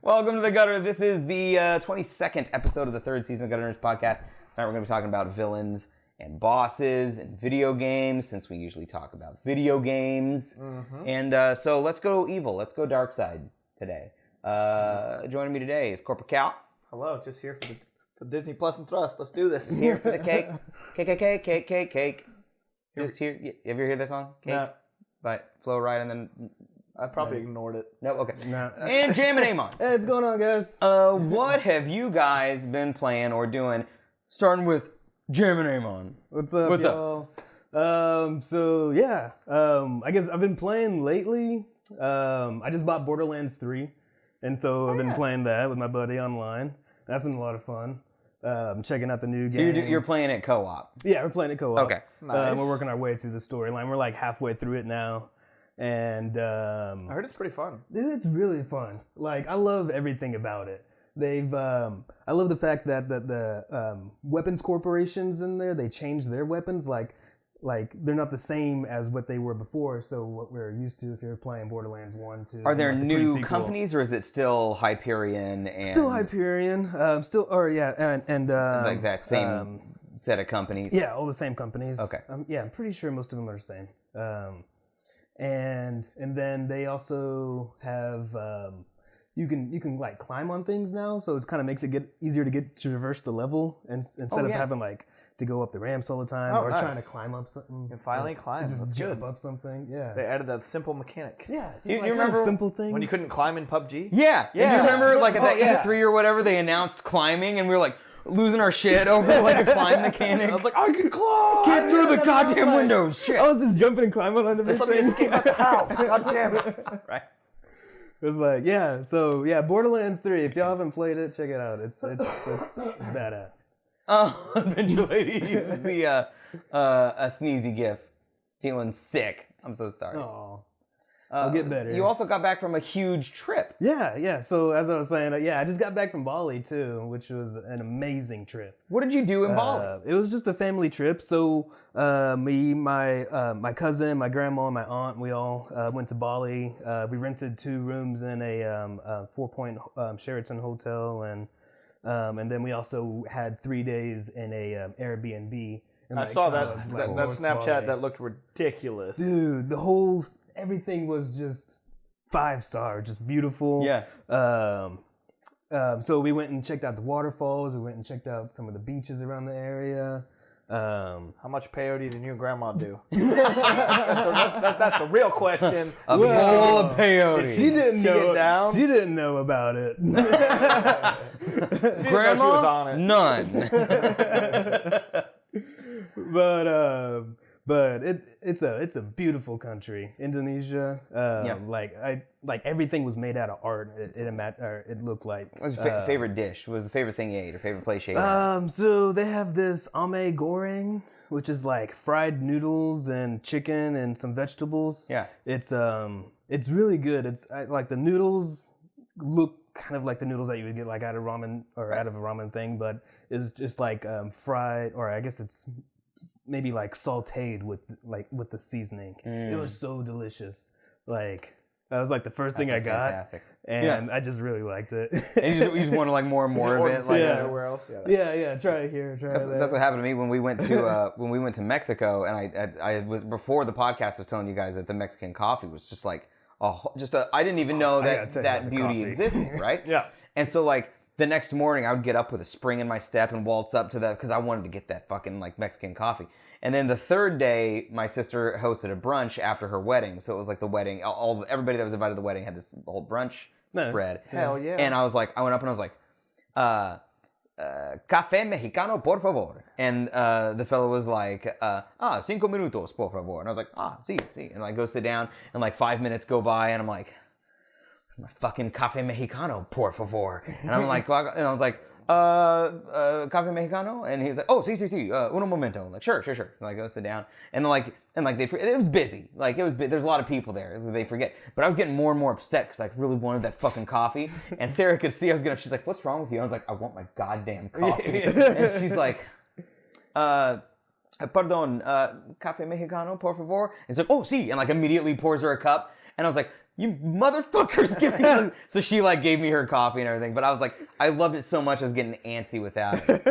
Welcome to The Gutter. This is the 22nd episode of the third season of Gutter Nerds Podcast. Tonight we're going to be talking about villains and bosses and video games, since we usually talk about video games. Mm-hmm. And so let's go evil. Let's go dark side today. Joining me today is Corporate Cal. Hello, just here for Disney Plus and Thrust. Let's do this. Here for the cake. Cake. Just here. You ever hear this song? Cake? No. By Flo Rida and then... I probably ignored it. No, okay. No. And Jam and Amon. Hey, what's going on, guys? What have you guys been playing or doing? Starting with Jam and Amon. What's up, y'all? I guess I've been playing lately. I just bought Borderlands 3, and so I've been playing that with my buddy online. That's been a lot of fun. Checking out the new game. So you're playing it co-op? Yeah, we're playing it co-op. Okay. Nice. We're working our way through the storyline. We're like halfway through it now. And I heard it's pretty fun. Dude, it's really fun. Like, I love everything about it. I love the fact that the weapons corporations in there, they changed their weapons. Like they're not the same as what they were before. So what we're used to if you're playing Borderlands 1, 2. Are there new companies, or is it still Hyperion and... Still Hyperion. And like that same set of companies? Yeah, all the same companies. Okay. I'm pretty sure most of them are the same. And then they also have you can like climb on things now, so it kind of makes it easier to traverse the level, and instead of having like to go up the ramps all the time trying to climb up something. You finally climb. Just That's jump good. up something. Yeah. They added that simple mechanic. Yeah. You remember simple things when you couldn't climb in PUBG? Yeah. You remember like at that E3 or whatever, they announced climbing, and we were like losing our shit over like a climb mechanic. I was like, I can climb! Get through the goddamn windows, shit! I was just jumping and climbing on everything. Let me escape out the house. God damn it! Right. It was like, Borderlands 3. If y'all haven't played it, check it out. It's badass. Adventure Lady uses the a sneezy gif. Feeling sick. I'm so sorry. Oh, I'll get better. You also got back from a huge trip. Yeah. So as I was saying, I just got back from Bali too, which was an amazing trip. What did you do in Bali? It was just a family trip. So me, my cousin, my grandma, and my aunt, we all went to Bali. We rented 2 rooms in a 4-point Sheraton hotel, and then we also had 3 days in a Airbnb. I saw that Snapchat. Bali. That looked ridiculous. Dude, everything was just 5-star, just beautiful. Yeah. So we went and checked out the waterfalls. We went and checked out some of the beaches around the area. How much peyote did your grandma do? that's the real question. A bowl of peyote. She didn't know. Get down? She didn't know about it. Grandma, she was on it. None. But it's a beautiful country, Indonesia. Like everything was made out of art. It looked like. What was your favorite dish? What was the favorite thing you ate, or favorite place you ate? So they have this ame goreng, which is like fried noodles and chicken and some vegetables. Yeah. It's really good. Like the noodles look kind of like the noodles that you would get like out of ramen or out of a ramen thing, but it's just like fried, or I guess it's maybe like sauteed with the seasoning. It was so delicious. Like that was like the first thing I got, fantastic. And I just really liked it. And you just want to like more and more of it. Like everywhere else. Yeah. Try it here. Try it there. That's what happened to me when we went to Mexico, and I was, before the podcast, I was telling you guys that the Mexican coffee was just like I didn't even know that beauty existed, right? Yeah. And so like the next morning I would get up with a spring in my step and waltz up to that because I wanted to get that fucking like Mexican coffee. And then the third day, my sister hosted a brunch after her wedding. So it was like the wedding, everybody that was invited to the wedding had this whole brunch spread. Hell yeah. And I went up and I was like, café mexicano, por favor. And the fellow was like, 5 minutos, por favor. And I was like, sí. And I go sit down, and like 5 minutes go by, and I'm like, my fucking café mexicano, por favor. And I'm like, and I was like, café mexicano? And he was like, oh, sí, uno momento. I'm like, sure. And I go sit down, and it was busy. Like there's a lot of people there. They forget. But I was getting more and more upset because I really wanted that fucking coffee. And Sarah could see she's like, what's wrong with you? And I was like, I want my goddamn coffee. And she's like, pardon, café mexicano, por favor. And it's like, oh, sí. And like immediately pours her a cup. And I was like, you motherfuckers, give me this. So she like gave me her coffee and everything. But I was like, I loved it so much I was getting antsy without it.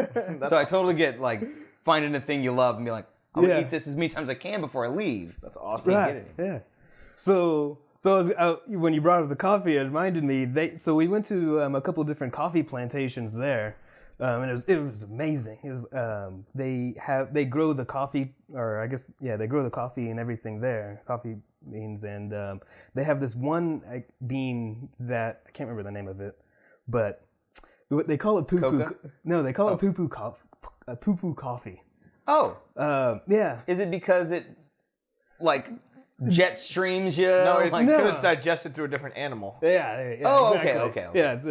So I totally get like finding a thing you love and be like, I'm gonna eat this as many times as I can before I leave. That's awesome. Right. Yeah. So when you brought up the coffee, it reminded me. So we went to a couple of different coffee plantations there, and it was amazing. It was they grow the coffee, or I guess they grow the coffee and everything there, coffee beans, and they have this one bean that I can't remember the name of it, but they call it poo poo. No, they call it poo poo coffee. Oh. Yeah. Is it because it like jet streams you? No, it's like, because it's digested through a different animal. Yeah. Oh, exactly. okay. Yeah, it's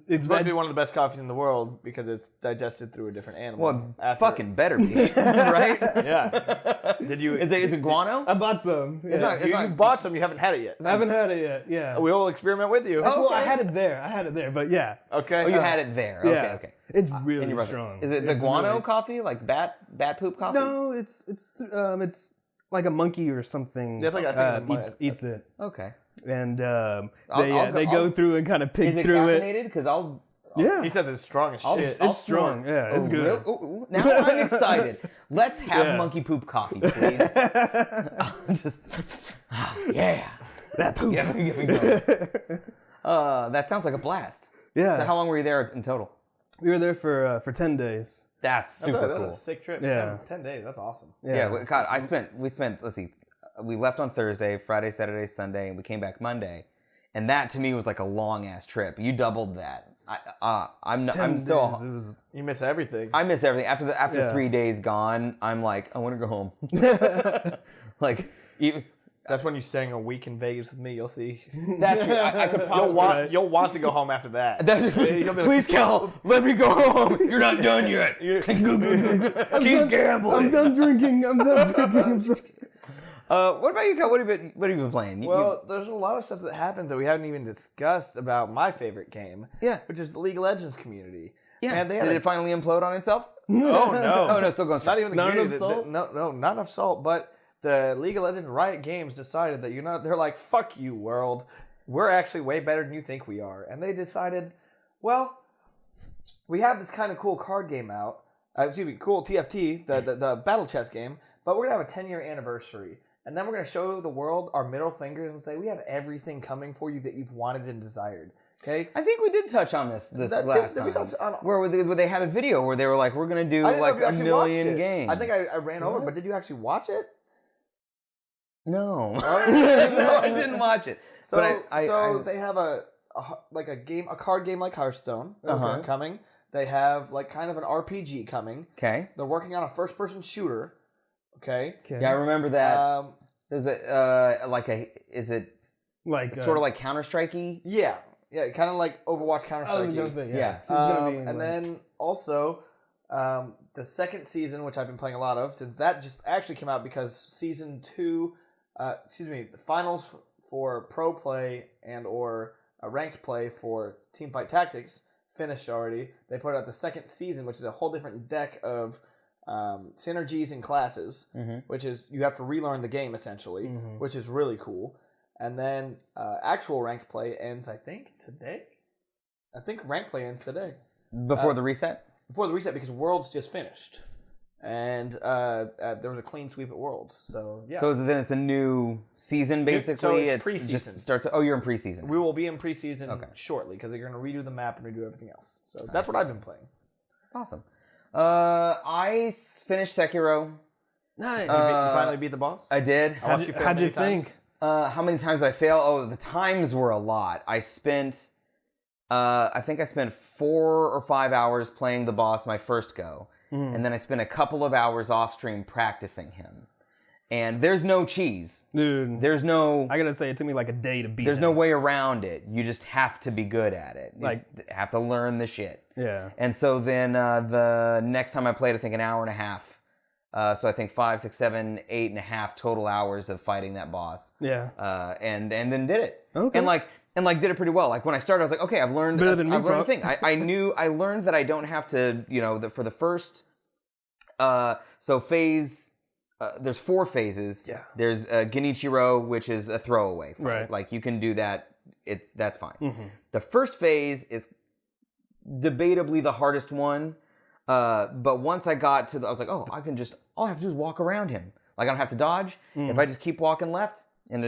It's supposed to be one of the best coffees in the world because it's digested through a different animal. Well, fucking better be, right? Yeah. Did you? Is it guano? I bought some. It's not. You bought some. You haven't had it yet. I haven't had it yet. Yeah. We'll experiment with you. Well, I okay. had it there. But yeah. Okay. Oh, you had it there. Yeah. Okay. It's And really your brother. strong. Is it the guano coffee, like bat poop coffee? No, it's like a monkey or something. It's like, I think eats it, Okay. and I'll go through and kind of pick Is it through it. caffeinated? Because I'll. Yeah, He says it's strong as shit. it's strong. Yeah, it's good. Really? Ooh, now I'm excited. Let's have monkey poop coffee, please. Just, yeah. That poop. Get me going. That sounds like a blast. Yeah. So how long were you there in total? We were there for 10 days. That's super That's cool. a sick trip. Yeah. 10 days. That's awesome. Yeah, God, we spent, let's see, we left on Thursday, Friday, Saturday, Sunday, and we came back Monday. And that to me was like a long ass trip. You doubled that. You miss everything. I miss everything. After 3 days gone, I'm like, I want to go home. Like, even, That's when you're staying a week in Vegas with me. You'll see. that's true. I could probably. You'll want to go home after that. That's please, Cal, let me go home. You're not done yet. Keep gambling. I'm done drinking. What about you, Cal? What have you been playing? Well, there's a lot of stuff that happens that we haven't even discussed about my favorite game. Yeah. Which is the League of Legends community. Yeah. And they Did it finally implode on itself? Oh no. Oh no, still going strong. Not even the Not community. enough salt? No, not enough salt. But the League of Legends Riot Games decided that they're like, fuck you, world. We're actually way better than you think we are. And they decided, well, we have this kind of cool card game out. Cool TFT, the battle chess game. But we're gonna have a 10-year anniversary. And then we're going to show the world our middle fingers and say, we have everything coming for you that you've wanted and desired. Okay? I think we did touch on this last did we time. touch on- Where they had a video where they were like, we're going to do I didn't know like if you a actually watched million it. games. I think I ran over, but did you actually watch it? No. Oh, No, I didn't watch it. So, But they have a card game like Hearthstone coming. They have like kind of an RPG coming. Okay. They're working on a first-person shooter. Okay. Yeah, I remember that. Is it is it like sort of like Counter-Strike-y? Yeah, kind of like Overwatch, Counter-Strike. Yeah. It's gonna be And then also the second season, which I've been playing a lot of, since that just actually came out because season 2, the finals for pro play and or ranked play for Teamfight Tactics finished already. They put out the second season, which is a whole different deck of synergies and classes, which is you have to relearn the game essentially, which is really cool. And then actual ranked play ends, I think, today. I think ranked play ends today. Before the reset? Before the reset, because Worlds just finished. And there was a clean sweep at Worlds. So, yeah. So then it's a new season, basically? So it's It preseason. just starts... Oh, you're in preseason. We will be in preseason shortly, because they're going to redo the map and redo everything else. So that's what I've been playing. That's awesome. I finished Sekiro. Nice. You finally beat the boss? I did. How'd you think? How many times did I fail? Oh, the times were a lot. I think I spent 4 or 5 hours playing the boss my first go. And then I spent a couple of hours off stream practicing him. And there's no cheese. Dude. There's no... I gotta say, it took me like a day to beat There's him. no way around it. You just have to be good at it. You Like- just have to learn the shit. Yeah. And so then the next time I played, I think an hour and a half. So I think 5, 6, 7, 8.5 total hours of fighting that boss. Yeah. And then did it. Okay. And did it pretty well. Like when I started, I was like, okay, I've learned. Better than me, I've learned a bro. thing. I learned that I don't have to, for the first. So phase there's 4 phases. Yeah. There's Genichiro, which is a throwaway fight. Right. Like you can do that. That's fine. The first phase is debatably the hardest one. But once I got to I was like, oh, all I have to do is walk around him. Like I don't have to dodge. If I just keep walking left and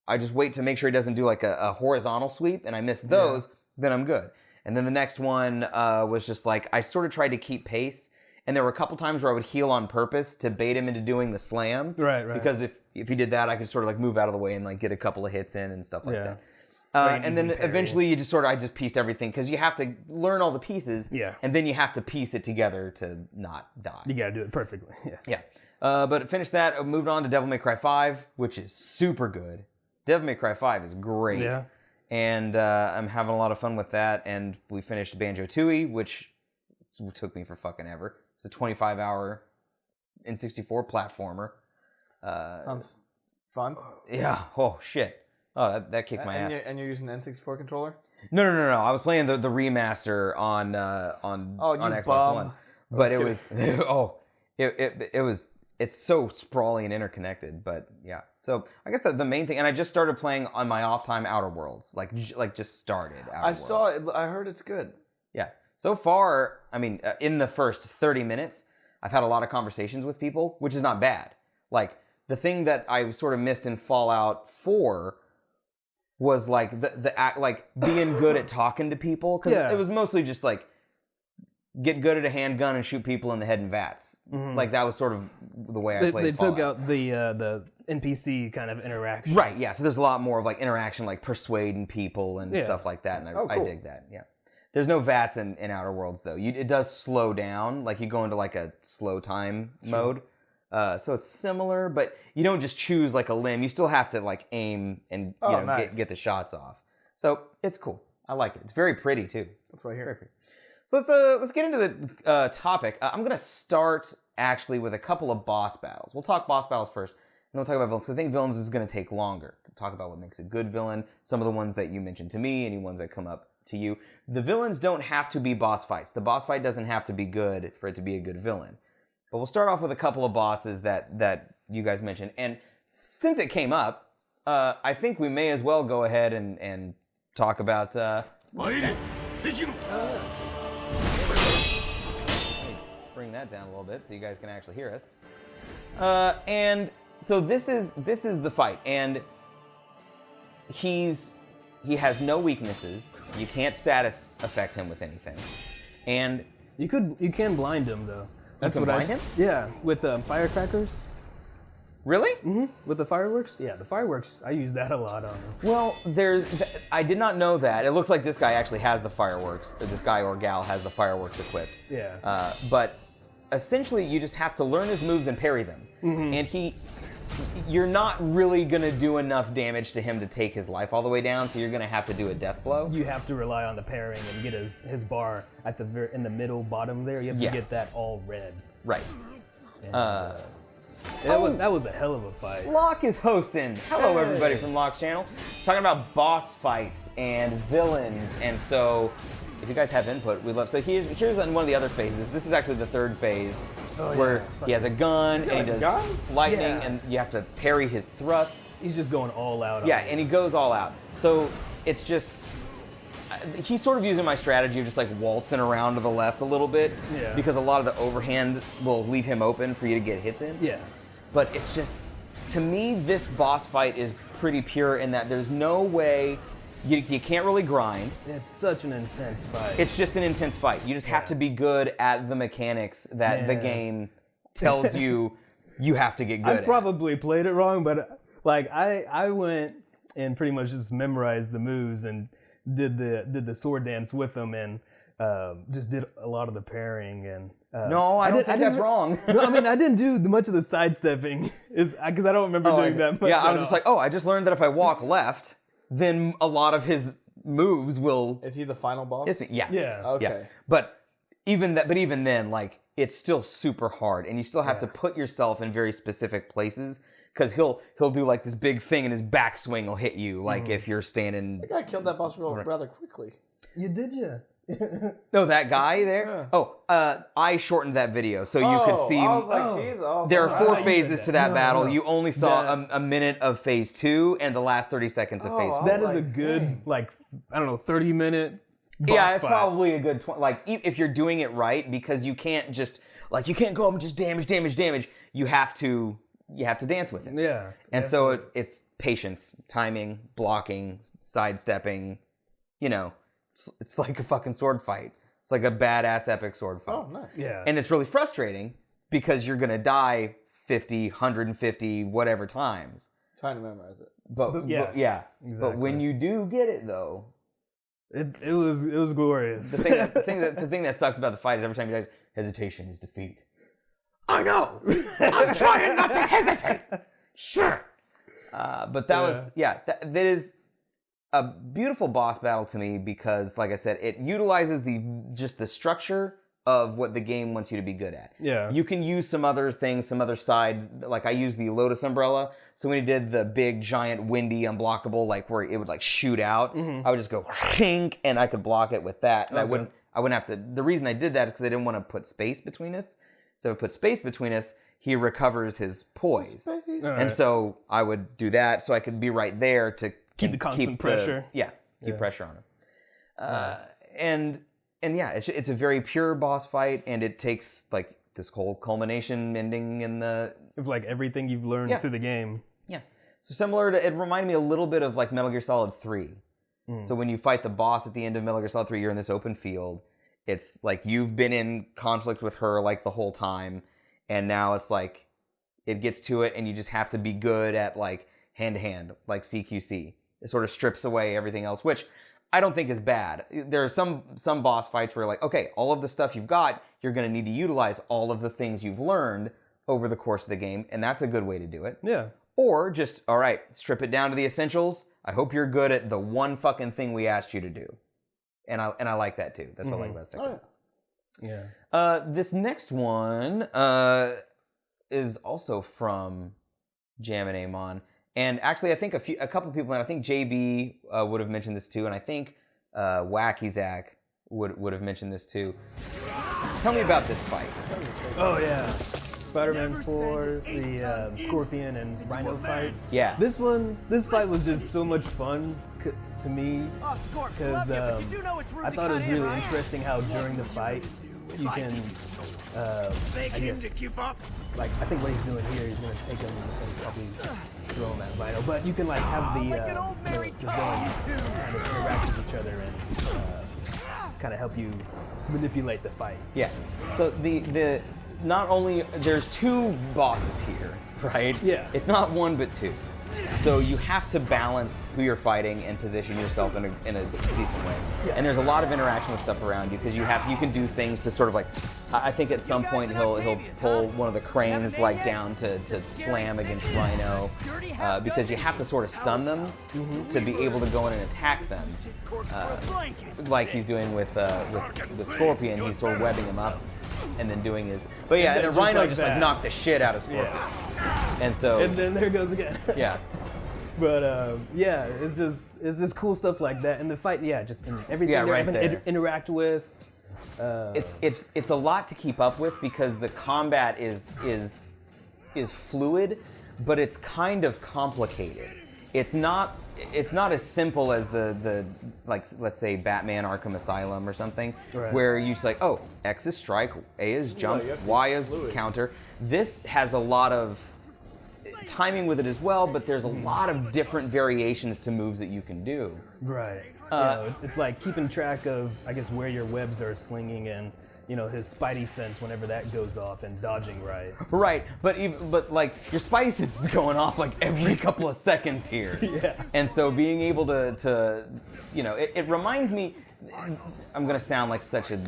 I just wait to make sure he doesn't do like a horizontal sweep and I miss those, then I'm good. And then the next one was just like, I sort of tried to keep pace. And there were a couple times where I would heal on purpose to bait him into doing the slam. Right. Because if he did that, I could sort of like move out of the way and like get a couple of hits in and stuff like that. Ranges And then and parry. eventually I just pieced everything because you have to learn all the pieces. Yeah. And then you have to piece it together to not die. You gotta do it perfectly. Yeah. But finished that, I moved on to Devil May Cry 5, which is super good. Devil May Cry 5 is great. Yeah. And I'm having a lot of fun with that. And we finished Banjo-Tooie, which took me for fucking ever. It's a 25-hour N64 platformer. Sounds fun. Yeah. Oh, shit. Oh, that kicked my ass. And you're using the N64 controller? No. I was playing the remaster on Xbox bum. One. But it was... It's so sprawly and interconnected, but yeah. So I guess the main thing, and I just started playing on my off time Outer Worlds, like just started Outer Worlds. I saw it. I heard it's good. Yeah. So far, I mean, in the first 30 minutes, I've had a lot of conversations with people, which is not bad. Like the thing that I sort of missed in Fallout 4 was like the act, like being good at talking to people, because it was mostly just like get good at a handgun and shoot people in the head in vats. Like that was sort of the way I played They Fallout. took out the NPC kind of interaction. Right, yeah. So there's a lot more of like interaction, like persuading people and stuff like that, and I cool. dig that, yeah. There's no VATS in Outer Worlds, though. It does slow down, like you go into like a slow time mode. So it's similar, but you don't just choose like a limb. You still have to like aim and nice. get the shots off. So it's cool. I like it. It's very pretty, too. That's what I hear. So let's get into the topic. I'm going to start actually with a couple of boss battles. We'll talk boss battles first, and we'll talk about villains, because I think villains is going to take longer. We'll talk about what makes a good villain, some of the ones that you mentioned to me, any ones that come up to you. The villains don't have to be boss fights. The boss fight doesn't have to be good for it to be a good villain. But we'll start off with a couple of bosses that you guys mentioned. And since it came up, I think we may as well go ahead and talk about... bring that down a little bit so you guys can actually hear us. And so this is the fight, and he has no weaknesses. You can't status affect him with anything, and You can blind him though. That's can what blind him? Yeah, with firecrackers. really. With the fireworks. Yeah, the fireworks. I use that a lot on him. Well, I did not know that. It looks like this guy actually has the fireworks. This guy or gal has the fireworks equipped. Yeah. But essentially, you just have to learn his moves and parry them. And you're not really gonna do enough damage to him to take his life all the way down. So you're gonna have to do a death blow. You have to rely on the parrying and get his bar at the in the middle bottom there. You have to get that all red. Right. And that was a hell of a fight. Locke is hosting. Hello, everybody from Locke's channel. Talking about boss fights and villains. And so, if you guys have input, we'd love. So here's one of the other phases. This is actually the third phase, where he has a gun and he does lightning, and you have to parry his thrusts. He's just going all out. Yeah, and he goes all out. So it's just. He's sort of using my strategy of just like waltzing around to the left a little bit, because a lot of the overhand will leave him open for you to get hits in. Yeah. But it's just, to me, this boss fight is pretty pure in that there's no way, you can't really grind. It's such an intense fight. It's just an intense fight. You just have to be good at the mechanics that the game tells you you have to get good I probably played it wrong, but like I went and pretty much just memorized the moves and did the sword dance with them, and just did a lot of the parrying. And no, I don't think that's wrong. No, I mean, I didn't do much of the sidestepping, because I don't remember doing that much. Yeah, I was just like, I just learned that if I walk left, then a lot of his moves will. Is he the final boss? Yeah. Yeah. Okay. Yeah. But even then, like, it's still super hard, and you still have to put yourself in very specific places, because he'll do like this big thing, and his backswing will hit you, like if you're standing. I think I killed that boss rather quickly. You did, yeah. No, that guy there. I shortened that video so you could see. I was like, jeez. There are 4 phases to that battle. No. You only saw a minute of phase 2 and the last 30 seconds of phase 4. That is a good, 30-minute boss Yeah, it's fight. probably a good if you're doing it right, because you can't just you can't go up and just damage. You have to dance with it. Yeah. And so it's patience, timing, blocking, sidestepping. It's like a fucking sword fight. It's like a badass epic sword fight. Oh, nice. Yeah. And it's really frustrating because you're gonna die 50, 150, whatever times. Trying to memorize it. But Exactly. But when you do get it though, it was glorious. the thing that sucks about the fight is every time you die, hesitation is defeat. I know. I'm trying not to hesitate. Sure. But that is a beautiful boss battle to me because, like I said, it utilizes the structure of what the game wants you to be good at. Yeah. You can use some other things, some other side. Like I used the Lotus Umbrella. So when you did the big, giant, windy, unblockable, where it would shoot out, I would just go chink, and I could block it with that. And I wouldn't have to. The reason I did that is because I didn't want to put space between us. So if I put space between us, he recovers his poise. And so I would do that so I could be right there to Keep the constant pressure. Keep pressure on him. And it's a very pure boss fight, and it takes this whole culmination ending in the Of everything you've learned through the game. Yeah. So similar to, it reminded me a little bit of Metal Gear Solid 3. So when you fight the boss at the end of Metal Gear Solid 3, you're in this open field. It's you've been in conflict with her the whole time, and now it's it gets to it, and you just have to be good at hand to hand, CQC. It sort of strips away everything else, which I don't think is bad. There are some boss fights where okay, all of the stuff you've got, you're going to need to utilize all of the things you've learned over the course of the game, and that's a good way to do it. Yeah. Or just, all right, strip it down to the essentials. I hope you're good at the one fucking thing we asked you to do. And I like that too. That's what I like about Sekiro. Yeah. This next one is also from Jam and Amon. And actually, I think a couple people, and I think JB would have mentioned this too, and I think Wacky Zach would have mentioned this too. Tell me about this fight. Oh yeah, Spider-Man 4, the Scorpion and Rhino fight. Yeah. This fight was just so much fun to me because I thought it was really interesting how during the fight you can, I guess, I think what he's doing here, he's gonna take him and probably throw him at Rhino, but you can have the villains kind of interact with each other and kind of help you manipulate the fight. Yeah. So the not only there's 2 bosses here, right? Yeah. It's not 1 but 2. So you have to balance who you're fighting and position yourself in a decent way. Yeah. And there's a lot of interaction with stuff around you because you can do things to sort of I think at some point he'll pull one of the cranes down to slam against Rhino because you have to sort of stun them to be able to go in and attack them. Like he's doing with Scorpion, he's sort of webbing him up and then doing his. But yeah, and then Rhino just knocked the shit out of Scorpion. Yeah. And so. And then there it goes again. Yeah. But it's just cool stuff like that, and the fight, just in everything Yeah, right there. Interact with. It's a lot to keep up with because the combat is fluid, but it's kind of complicated. It's not as simple as the let's say Batman Arkham Asylum or something, right, where you just oh, X is strike, A is jump, Y is counter. This has a lot of timing with it as well, but there's a lot of different variations to moves that you can do. Right. It's keeping track of, I guess, where your webs are slinging and, his spidey sense whenever that goes off and dodging right. Right, but your spidey sense is going off every couple of seconds here. Yeah. And so being able to it reminds me, I'm gonna sound like such a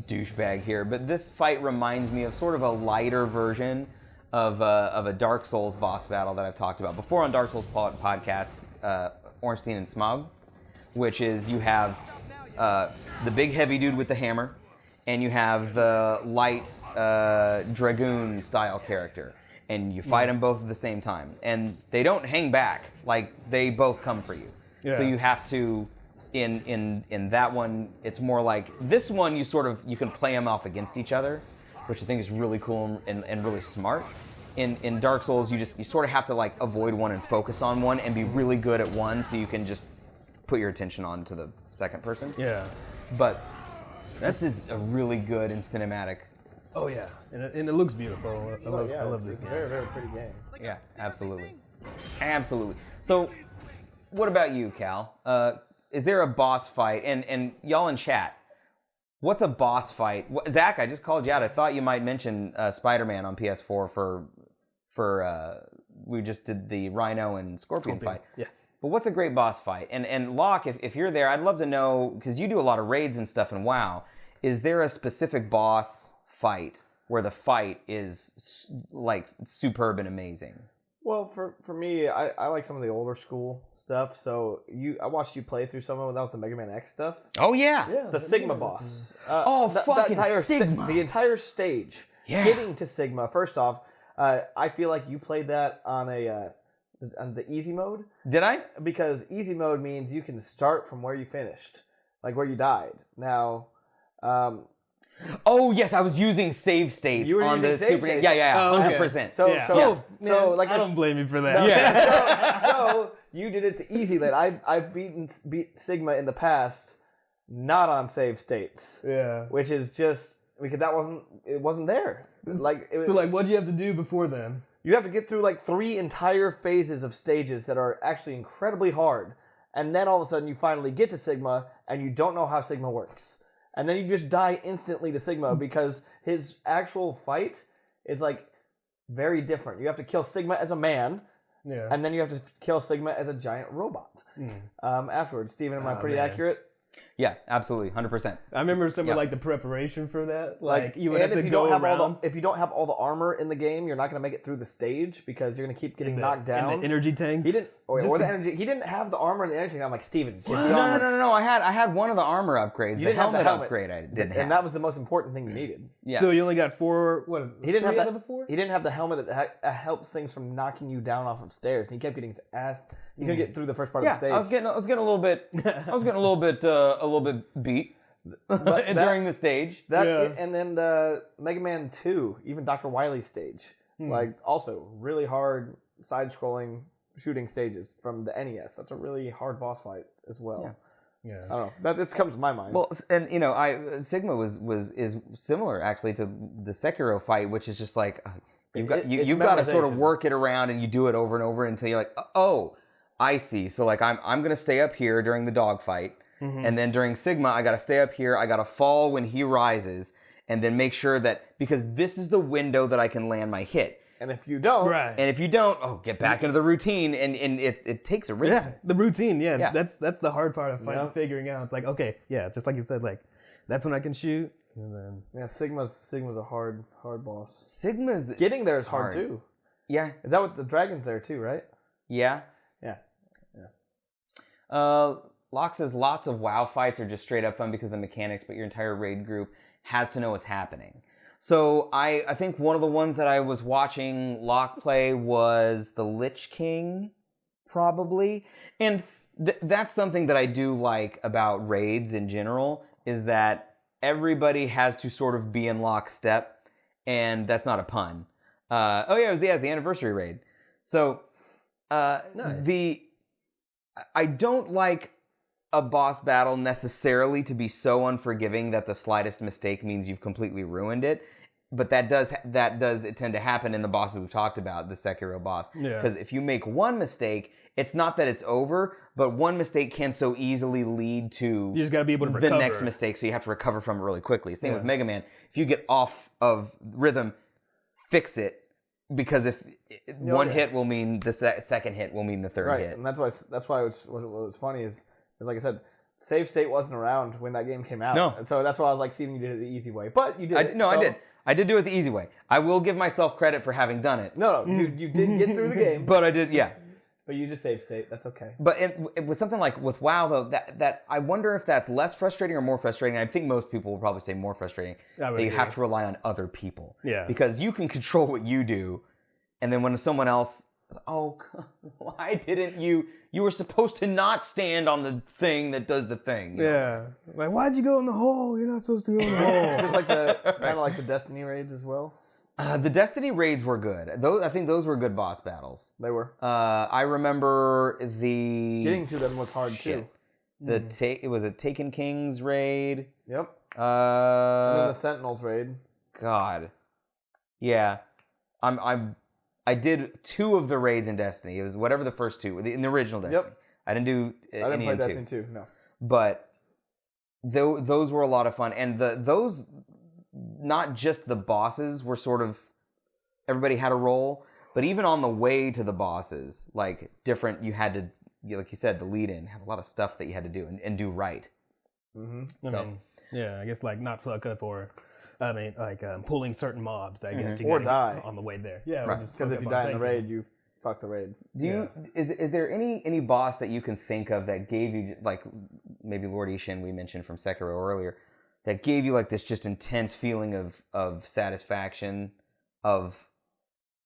douchebag here, but this fight reminds me of sort of a lighter version of a Dark Souls boss battle that I've talked about before on Dark Souls podcast, Ornstein and Smog, which is you have the big heavy dude with the hammer, and you have the light dragoon style character, and you fight them both at the same time, and they don't hang back, they both come for you. Yeah. So you have to in that one, it's more like this one. You can play them off against each other, which I think is really cool and really smart. In Dark Souls, you sort of have to like avoid one and focus on one and be really good at one, so you can just put your attention on to the second person. Yeah. But this is a really good and cinematic. Oh yeah, and it looks beautiful. I love this It's a game. very, very pretty game. Yeah, absolutely. Absolutely. So, what about you, Cal? Is there a boss fight? And y'all in chat, what's a boss fight? Zach, I just called you out. I thought you might mention Spider-Man on PS4 for we just did the Rhino and Scorpion fight. Yeah. But what's a great boss fight? And Locke, if you're there, I'd love to know, because you do a lot of raids and stuff in WoW, is there a specific boss fight where the fight is like superb and amazing? Well, for me, I like some of the older school stuff. So I watched you play through some of it. That was the Mega Man X stuff. Oh yeah. The Sigma boss. Fucking Sigma. The entire stage. Yeah. Getting to Sigma. First off, I feel like you played that on the easy mode. Did I? Because easy mode means you can start from where you finished, like where you died. Now, Oh yes, I was using save states You were on using the save Super. states. Yeah, Oh, okay. 100%. so Yeah. so like I don't blame you for that. Yeah. so you did it the easy lane. I've beat Sigma in the past, not on save states. Yeah. Which is just because it wasn't there. Like it was, So like, what'd you have to do before then? you have to get through like 3 entire phases of stages that are actually incredibly hard, and then all of a sudden you finally get to Sigma and you don't know how Sigma works, and then you just die instantly to Sigma because his actual fight is like very different. You have to kill Sigma as a man. Yeah. And then you have to kill Sigma as a giant robot. Afterwards, Steven, am I pretty man. accurate? Yeah, absolutely, 100%. I remember some Yeah. of like the preparation for that. Like you would and have if to you go don't have around. if you don't have all the armor in the game, you're not going to make it through the stage because you're going to keep getting knocked down. And the energy tanks. He didn't, or Just the to- energy. He didn't have the armor and the energy. I'm like, Steven, No. I had one of the armor upgrades. You The didn't have helmet the helmet. upgrade I didn't have. and that was the most important thing you needed. Yeah. So you only got 4. What is it? He didn't 3 have out that. of the 4? He didn't have the helmet that helps things from knocking you down off of stairs. And he kept getting his ass. You couldn't get through the first part yeah, of the stage. I was getting a little bit beat during the stage. That Yeah. and then Mega Man 2, even Dr. Wily's stage, like also really hard side-scrolling shooting stages from the NES. That's a really hard boss fight as well. Yeah. I don't know. That just comes to my mind. Well, and Sigma is similar actually to the Sekiro fight, which is just like you've got to sort of memorization. work it around and you do it over and over until you're like, oh, I see. So like I'm gonna stay up here during the dogfight, and then during Sigma I gotta stay up here. I gotta fall when he rises, and then make sure that because this is the window that I can land my hit. and if you don't, Right. And if you don't, get back into the routine, and it takes a rhythm. Yeah, the routine. Yeah, Yeah. that's the hard part of Yeah. figuring out. It's like, okay, yeah, just like you said, like that's when I can shoot, and then yeah, Sigma's a hard boss. Sigma's Getting there is hard Hard. too. yeah. Is that what the dragon's there too? Right? Yeah. Yeah. Locke says lots of WoW fights are just straight up fun because of the mechanics, but your entire raid group has to know what's happening. So I think one of the ones that I was watching Locke play was the Lich King, probably. And that's something that I do like about raids in general, is that everybody has to sort of be in lockstep, and that's not a pun. It was the anniversary raid. So Nice. I don't like a boss battle necessarily to be so unforgiving that the slightest mistake means you've completely ruined it. But that does tend to happen in the bosses we've talked about, the Sekiro boss. Yeah. Because if you make one mistake, it's not that it's over, but one mistake can so easily lead to you just gotta be able to the recover. next mistake, so you have to recover from it really quickly. Same Yeah. with Mega Man. If you get off of rhythm, fix it, because if one hit will mean the second hit will mean the third Right. hit. And that's why what was funny is like I said, save state wasn't around when that game came out. No. And so that's why I was like, Steven, you did it the easy way. But you did it. I so- did. I did do it the easy way. I will give myself credit for having done it. No, you did get through the game, But I did, yeah. but you just save state. That's okay. But with something like with WoW, though, that I wonder if that's less frustrating or more frustrating. I think most people will probably say more frustrating. I would That you agree. have to rely on other people. Yeah. Because you can control what you do, and then when someone else Oh, why didn't you? You were supposed to not stand on the thing that does the thing. You know? Yeah. Like, why'd you go in the hole? You're not supposed to go in the hole. Just like kind of like the Destiny raids as well. The Destiny raids were good. I think those were good boss battles. They were. I remember Getting to them was hard too. It was a Taken Kings raid. Yep. And then the Sentinels raid. God. Yeah. I did 2 of the raids in Destiny. It was whatever the first 2 in the original Destiny. Yep. I didn't do I didn't any play in 2. Destiny 2, no. But those were a lot of fun, and those not just the bosses were sort of everybody had a role, but even on the way to the bosses, like different, you had to, like you said, the lead-in had a lot of stuff that you had to do and do right. Mm-hmm. I guess like not fuck up or. Pulling certain mobs, I guess. Or die. On the way there. Yeah, right. Because if you die in the raid, you fuck the raid. Is there any boss that you can think of that gave you, like maybe Lord Ishin we mentioned from Sekiro earlier, that gave you like this just intense feeling of satisfaction, of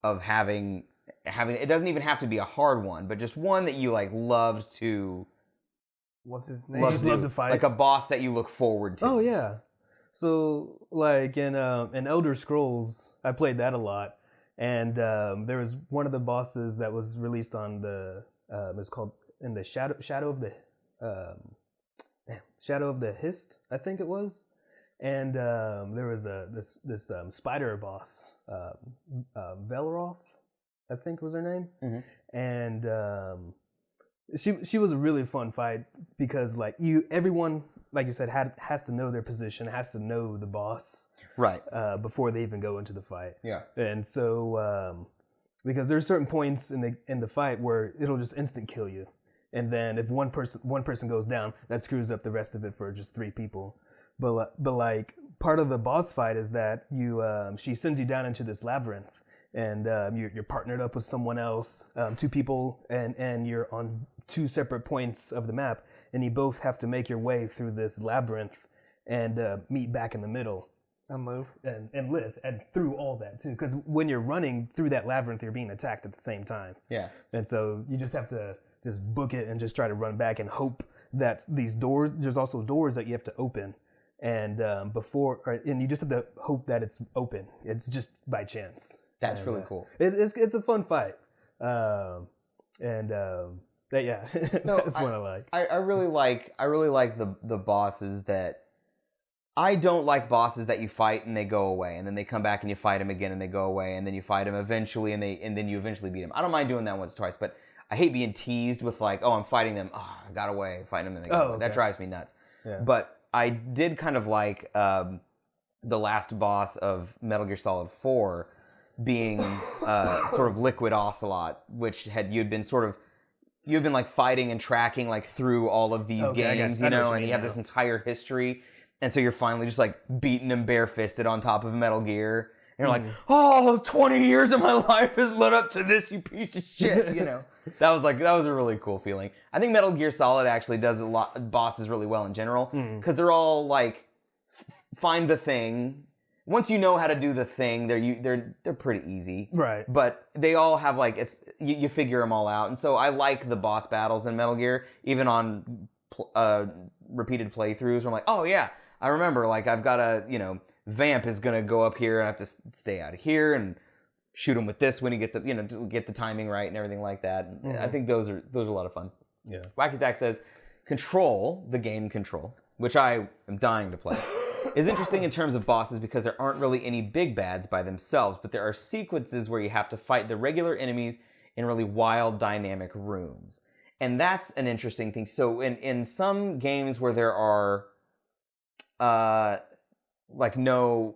having it doesn't even have to be a hard one, but just one that you like loved to. What's his name? Love to fight. Like a boss that you look forward to. Oh yeah. So, like in Elder Scrolls, I played that a lot, and there was one of the bosses that was released on the it's called in the Shadow of the Hist, I think it was, and there was this spider boss, Velaroth, I think was her name, and she was a really fun fight because like everyone. Like you said, has to know their position, has to know the boss, right? Before they even go into the fight. Yeah. And so, because there are certain points in the fight where it'll just instant kill you, and then if one person goes down, that screws up the rest of it for just 3 people. But like part of the boss fight is that she sends you down into this labyrinth, and you're partnered up with someone else, 2 people, and you're on 2 separate points of the map. And you both have to make your way through this labyrinth and meet back in the middle. And live. And live. And through all that, too. Because when you're running through that labyrinth, you're being attacked at the same time. Yeah. And so you just have to just book it and just try to run back and hope that these doors, there's also doors that you have to open. And and you just have to hope that it's open. It's just by chance. That's really cool. It's a fun fight. Yeah, so that's what I like. I really like the bosses that I don't like bosses that you fight and they go away and then they come back and you fight them again and they go away and then you fight them eventually and then you eventually beat them. I don't mind doing that once or twice, but I hate being teased with like, oh, I'm fighting them, I got away, fighting them and they go away. Okay. That drives me nuts. Yeah. But I did kind of like the last boss of Metal Gear Solid 4 being sort of Liquid Ocelot, which you'd been like fighting and tracking like through all of these games, and you have this entire history, and so you're finally just like beating him barefisted on top of Metal Gear, and you're like, oh, 20 years of my life has led up to this, you piece of shit, That was a really cool feeling. I think Metal Gear Solid actually does a lot bosses really well in general, because they're all like find the thing. Once you know how to do the thing, they're pretty easy, right? But they all have like you figure them all out, and so I like the boss battles in Metal Gear, even on repeated playthroughs. Where I'm like, oh yeah, I remember. Like I've got a Vamp is gonna go up here, and I have to stay out of here and shoot him with this when he gets up, to get the timing right and everything like that. And I think those are a lot of fun. Yeah. Wacky Zach says, Control, the game Control, which I am dying to play. Is interesting in terms of bosses because there aren't really any big bads by themselves, but there are sequences where you have to fight the regular enemies in really wild, dynamic rooms. And that's an interesting thing. So in some games where there are like no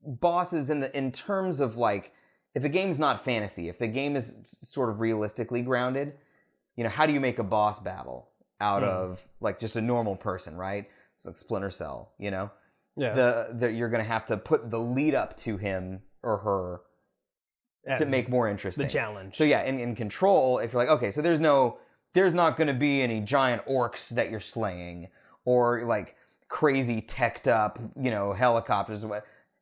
bosses in terms of like, if a game's not fantasy, if the game is sort of realistically grounded, how do you make a boss battle out of like just a normal person, right? It's like Splinter Cell, Yeah. You're going to have to put the lead up to him or her to make more interesting. The challenge. So yeah, in Control, if you're like, okay, so there's not going to be any giant orcs that you're slaying or like crazy teched up, helicopters.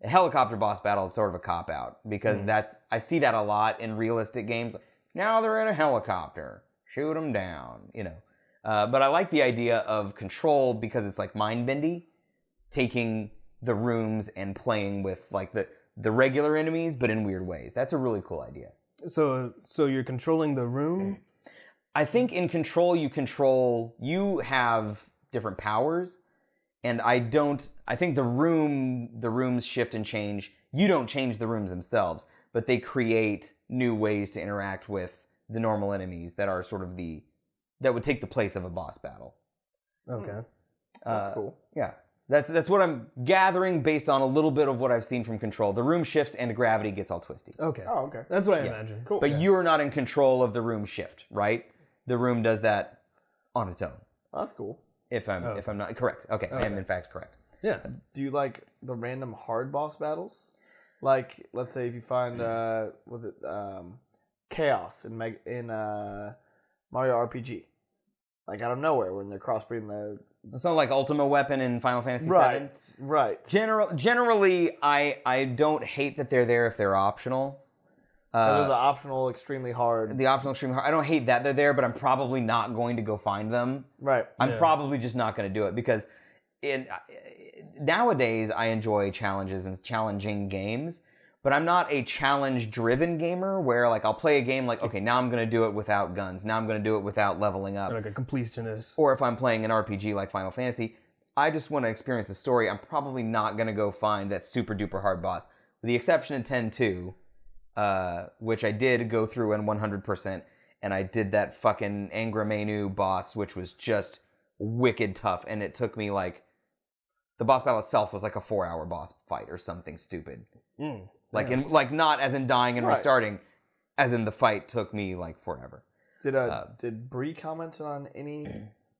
a helicopter boss battle is sort of a cop-out because I see that a lot in realistic games. Now they're in a helicopter. Shoot them down, you know. But I like the idea of control because it's like mind-bendy, taking the rooms and playing with like the regular enemies, but in weird ways. That's a really cool idea. So you're controlling the room? I think in Control, you have different powers, and I think the rooms shift and change. You don't change the rooms themselves, but they create new ways to interact with the normal enemies that are sort of that would take the place of a boss battle. Okay. That's cool. Yeah. That's what I'm gathering based on a little bit of what I've seen from Control. The room shifts and gravity gets all twisty. Okay. Oh, okay. That's what I imagined. Cool. But you're not in control of the room shift, right? The room does that on its own. That's cool. If I'm not correct. Okay, I am in fact correct. Yeah. Do you like the random hard boss battles? Like, let's say if you find Chaos in Mario RPG, like out of nowhere when they're crossbreeding the. It's not like Ultima Weapon in Final Fantasy VII. Right. Generally, I don't hate that they're there if they're optional. Those are the optional, extremely hard. The optional extremely hard. I don't hate that they're there, but I'm probably not going to go find them. Right. I'm probably just not going to do it because nowadays I enjoy challenges and challenging games, but I'm not a challenge-driven gamer where like I'll play a game like, okay, now I'm going to do it without guns. Now I'm going to do it without leveling up. Or like a completionist. Or if I'm playing an RPG like Final Fantasy, I just want to experience the story. I'm probably not going to go find that super-duper hard boss. With the exception of 10-2, which I did go through in 100%, and I did that fucking Angramenu boss, which was just wicked tough, and it took me like... The boss battle itself was like a 4-hour boss fight or something stupid. Like not as in dying and restarting, as in the fight took me like forever. Did Bree comment on any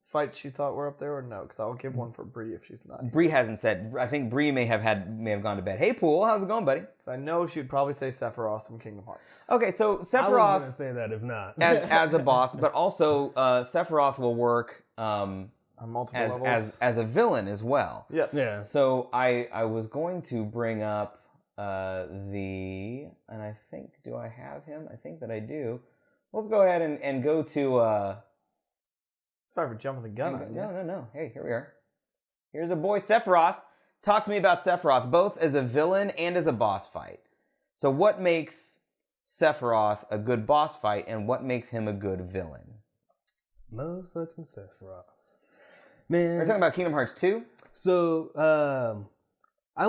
fights she thought were up there or no? Because I'll give one for Bree if she's not. Bree hasn't said. I think Bree may have gone to bed. Hey, Pool, how's it going, buddy? I know she would probably say Sephiroth from Kingdom Hearts. Okay, so I was Sephiroth going to say that if not. as a boss, but also Sephiroth will work On multiple levels. as a villain as well. Yes. Yeah. So I was going to bring up and I think, do I have him? I think that I do. Let's go ahead and go to... Sorry for jumping the gun on you. No. Hey, here we are. Here's a boy, Sephiroth. Talk to me about Sephiroth, both as a villain and as a boss fight. So what makes Sephiroth a good boss fight, and what makes him a good villain? Motherfucking Sephiroth. Man. Are you talking about Kingdom Hearts 2? So, I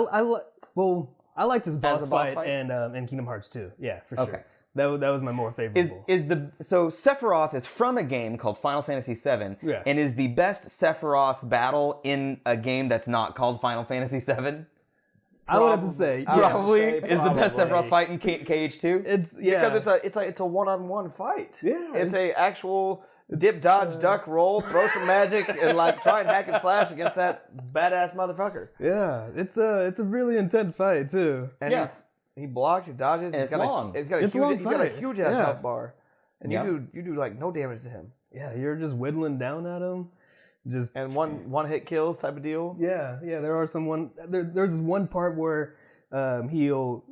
liked his boss fight, and Kingdom Hearts 2. Yeah, for sure. Okay. That was my more favorable. So Sephiroth is from a game called Final Fantasy VII, and is the best Sephiroth battle in a game that's not called Final Fantasy VII? I would have to say Probably is the best Sephiroth fight in KH2. It's because it's a one-on-one fight. Yeah, it's a actual dip, dodge, duck, roll, throw some magic, and like try and hack and slash against that badass motherfucker. Yeah, it's a really intense fight too. And he blocks, he dodges. And it's long. He's got a huge ass health bar, and you do like no damage to him. Yeah, you're just whittling down at him. And one hit kills type of deal. Yeah. There are there's one part where he'll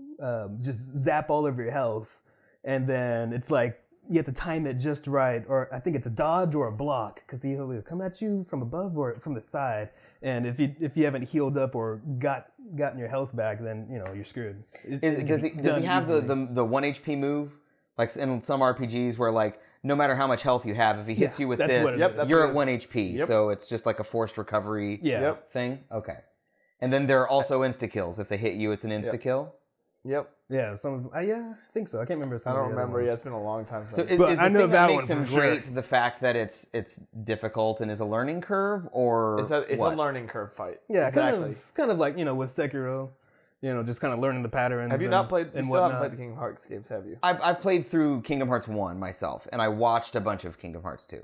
just zap all of your health, and then it's like you have to time it just right, or I think it's a dodge or a block, because he'll either come at you from above or from the side. And if you haven't healed up or gotten your health back, then you're screwed. Does he have the 1 HP move, like in some RPGs where like no matter how much health you have, if he hits you with this, you're at 1 HP. Yep. So it's just like a forced recovery thing? Okay. And then there are also insta-kills. If they hit you, it's an insta-kill? Yep. Yeah, I think so. I can't remember. I don't remember. Yeah, it's been a long time. So is the thing that makes him great the fact that it's difficult and is a learning curve, or it's a learning curve fight? Yeah, exactly. Kind of like with Sekiro, just kind of learning the patterns. Have you not played? You still haven't played the Kingdom Hearts games, have you? I've played through Kingdom Hearts 1 myself, and I watched a bunch of Kingdom Hearts 2.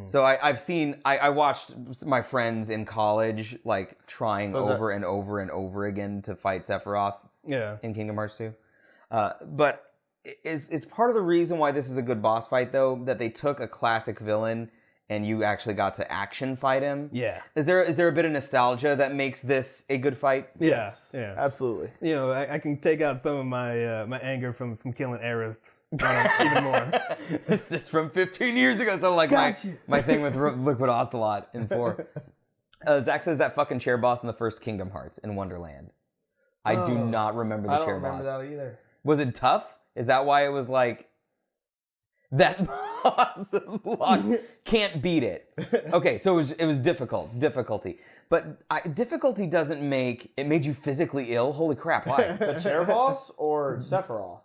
So I watched my friends in college like trying over and over and over again to fight Sephiroth. In Kingdom Hearts 2. But is part of the reason why this is a good boss fight, though, that they took a classic villain and you actually got to action fight him. Yeah. Is there a bit of nostalgia that makes this a good fight? Yeah. Yeah. Absolutely. You know, I can take out some of my my anger from killing Aerith on him even more. This is from 15 years ago. So like my thing with Liquid Ocelot in 4. Zach says that fucking chair boss in the first Kingdom Hearts in Wonderland. I do not remember the chair boss. I don't remember that either. Was it tough? Is that why it was like that boss is like can't beat it? Okay, so it was difficulty. But difficulty doesn't make it made you physically ill. Holy crap! Why? The chair boss or Sephiroth?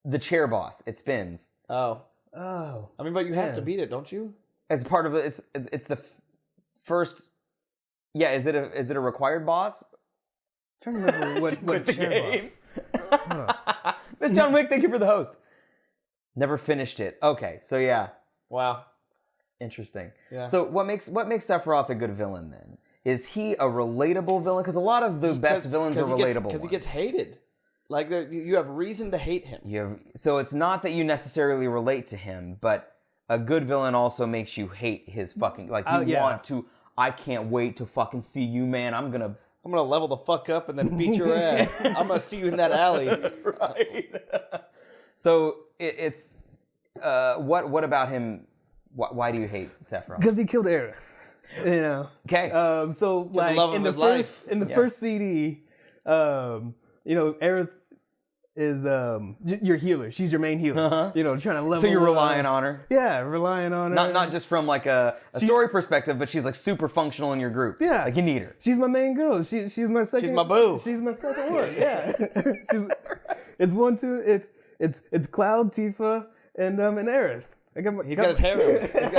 The chair boss. It spins. Oh. Oh. I mean, but you have to beat it, don't you? As part of it, it's the first. Yeah, is it a required boss? I'm trying to remember what the chair game. boss. Miss John Wick, thank you for the host. Never finished it. Okay, so yeah. Wow. Interesting. Yeah. So what makes Sephiroth a good villain then? Is he a relatable villain? Because a lot of the best villains are relatable. Because he gets hated. Like you have reason to hate him. So it's not that you necessarily relate to him, but a good villain also makes you hate his fucking want to. I can't wait to fucking see you, man. I'm gonna level the fuck up and then beat your ass. I'm gonna see you in that alley. Right. So it's what about him? Why do you hate Sephiroth? Because he killed Aerith. You know. Okay. So like in the first CD, you know, Aerith is your healer. She's your main healer. You know, trying to level. So you're relying on her. Yeah, relying on her. Not just from like a story perspective, but she's like super functional in your group. Yeah, like you need her. She's my main girl. She's my second. She's my boo. She's my second one. Yeah. It's 1, 2. It's Cloud, Tifa, and Aerith. He's got his harem. He's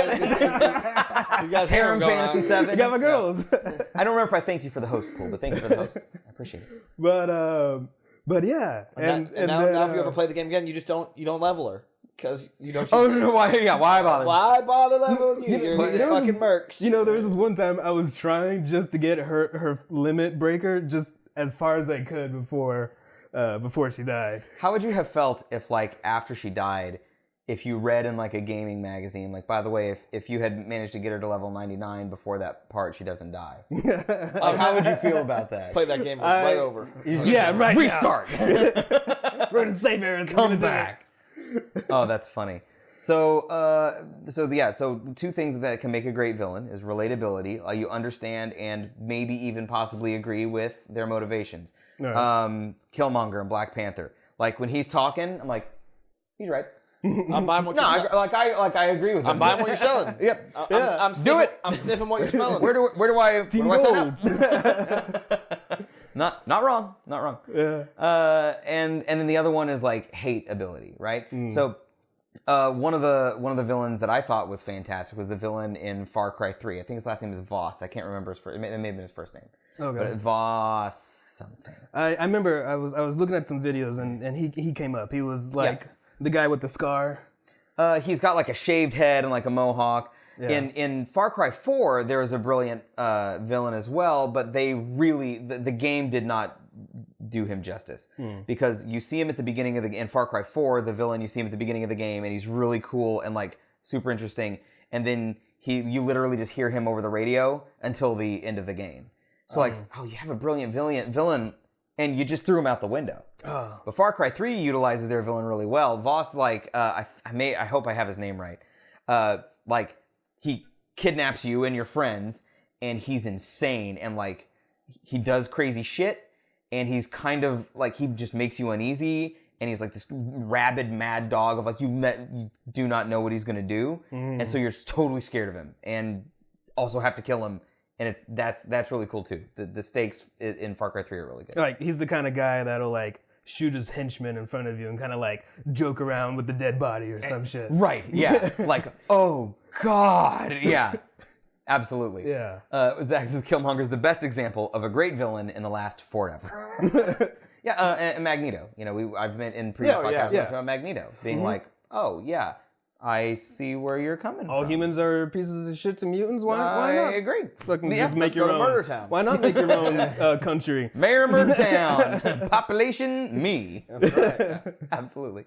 got his harem going Fantasy on. 7. I got my girls. I don't remember if I thanked you for the host, cool, but thank you for the host. I appreciate it. But yeah, and now if you ever play the game again, you don't level her because you know. Oh no! Why bother? Why bother leveling you? You're fucking mercs. You know, there was this one time I was trying just to get her limit breaker just as far as I could before she died. How would you have felt if, like, after she died, if you read in like a gaming magazine, like, by the way, if you had managed to get her to level 99 before that part, she doesn't die. Like, how would you feel about that? Play that game right over. Right. Restart. We're gonna save Aaron. Come back. Oh, that's funny. So two things that can make a great villain is relatability. You understand and maybe even possibly agree with their motivations. Right. Killmonger and Black Panther. Like when he's talking, I'm like, he's right. I'm buying what you're selling. I agree with him. I'm buying what you're selling. Yep. I'm do it. I'm sniffing what you're smelling. Where do I sign up? Not wrong. Yeah. And then the other one is like hate ability, right? So one of the villains that I thought was fantastic was the villain in Far Cry 3. I think his last name is Voss. I can't remember his first. It may have been his first name. Okay. But Voss something. I remember I was looking at some videos and he came up. He was like the guy with the scar. He's got like a shaved head and like a mohawk. Yeah. In Far Cry 4, there was a brilliant villain as well, but they really the game did not do him justice because you see him at the beginning of in Far Cry 4, the villain, you see him at the beginning of the game and he's really cool and like super interesting, and then you literally just hear him over the radio until the end of the game. So you have a brilliant villain and you just threw him out the window. Oh. But Far Cry 3 utilizes their villain really well. Voss, I hope I have his name right. Like he kidnaps you and your friends, and he's insane, and like he does crazy shit, and he's kind of like he just makes you uneasy, and he's like this rabid mad dog of like you do not know what he's gonna do, and so you're totally scared of him, and also have to kill him. And that's really cool too. The stakes in Far Cry 3 are really good. Like he's the kind of guy that'll like shoot his henchman in front of you and kind of like joke around with the dead body or some shit. Right? Yeah. Like, oh god. Yeah. Absolutely. Yeah. Zach says Killmonger's the best example of a great villain in the last forever. Yeah. And Magneto. You know, I've been in previous podcasts about Magneto being like, oh yeah. I see where you're coming from. All humans are pieces of shit to mutants. Why not? I agree. Fucking just make your own. Murder Town. Why not make your own country? Mayor of Murder Town. Population, me. That's right. Absolutely.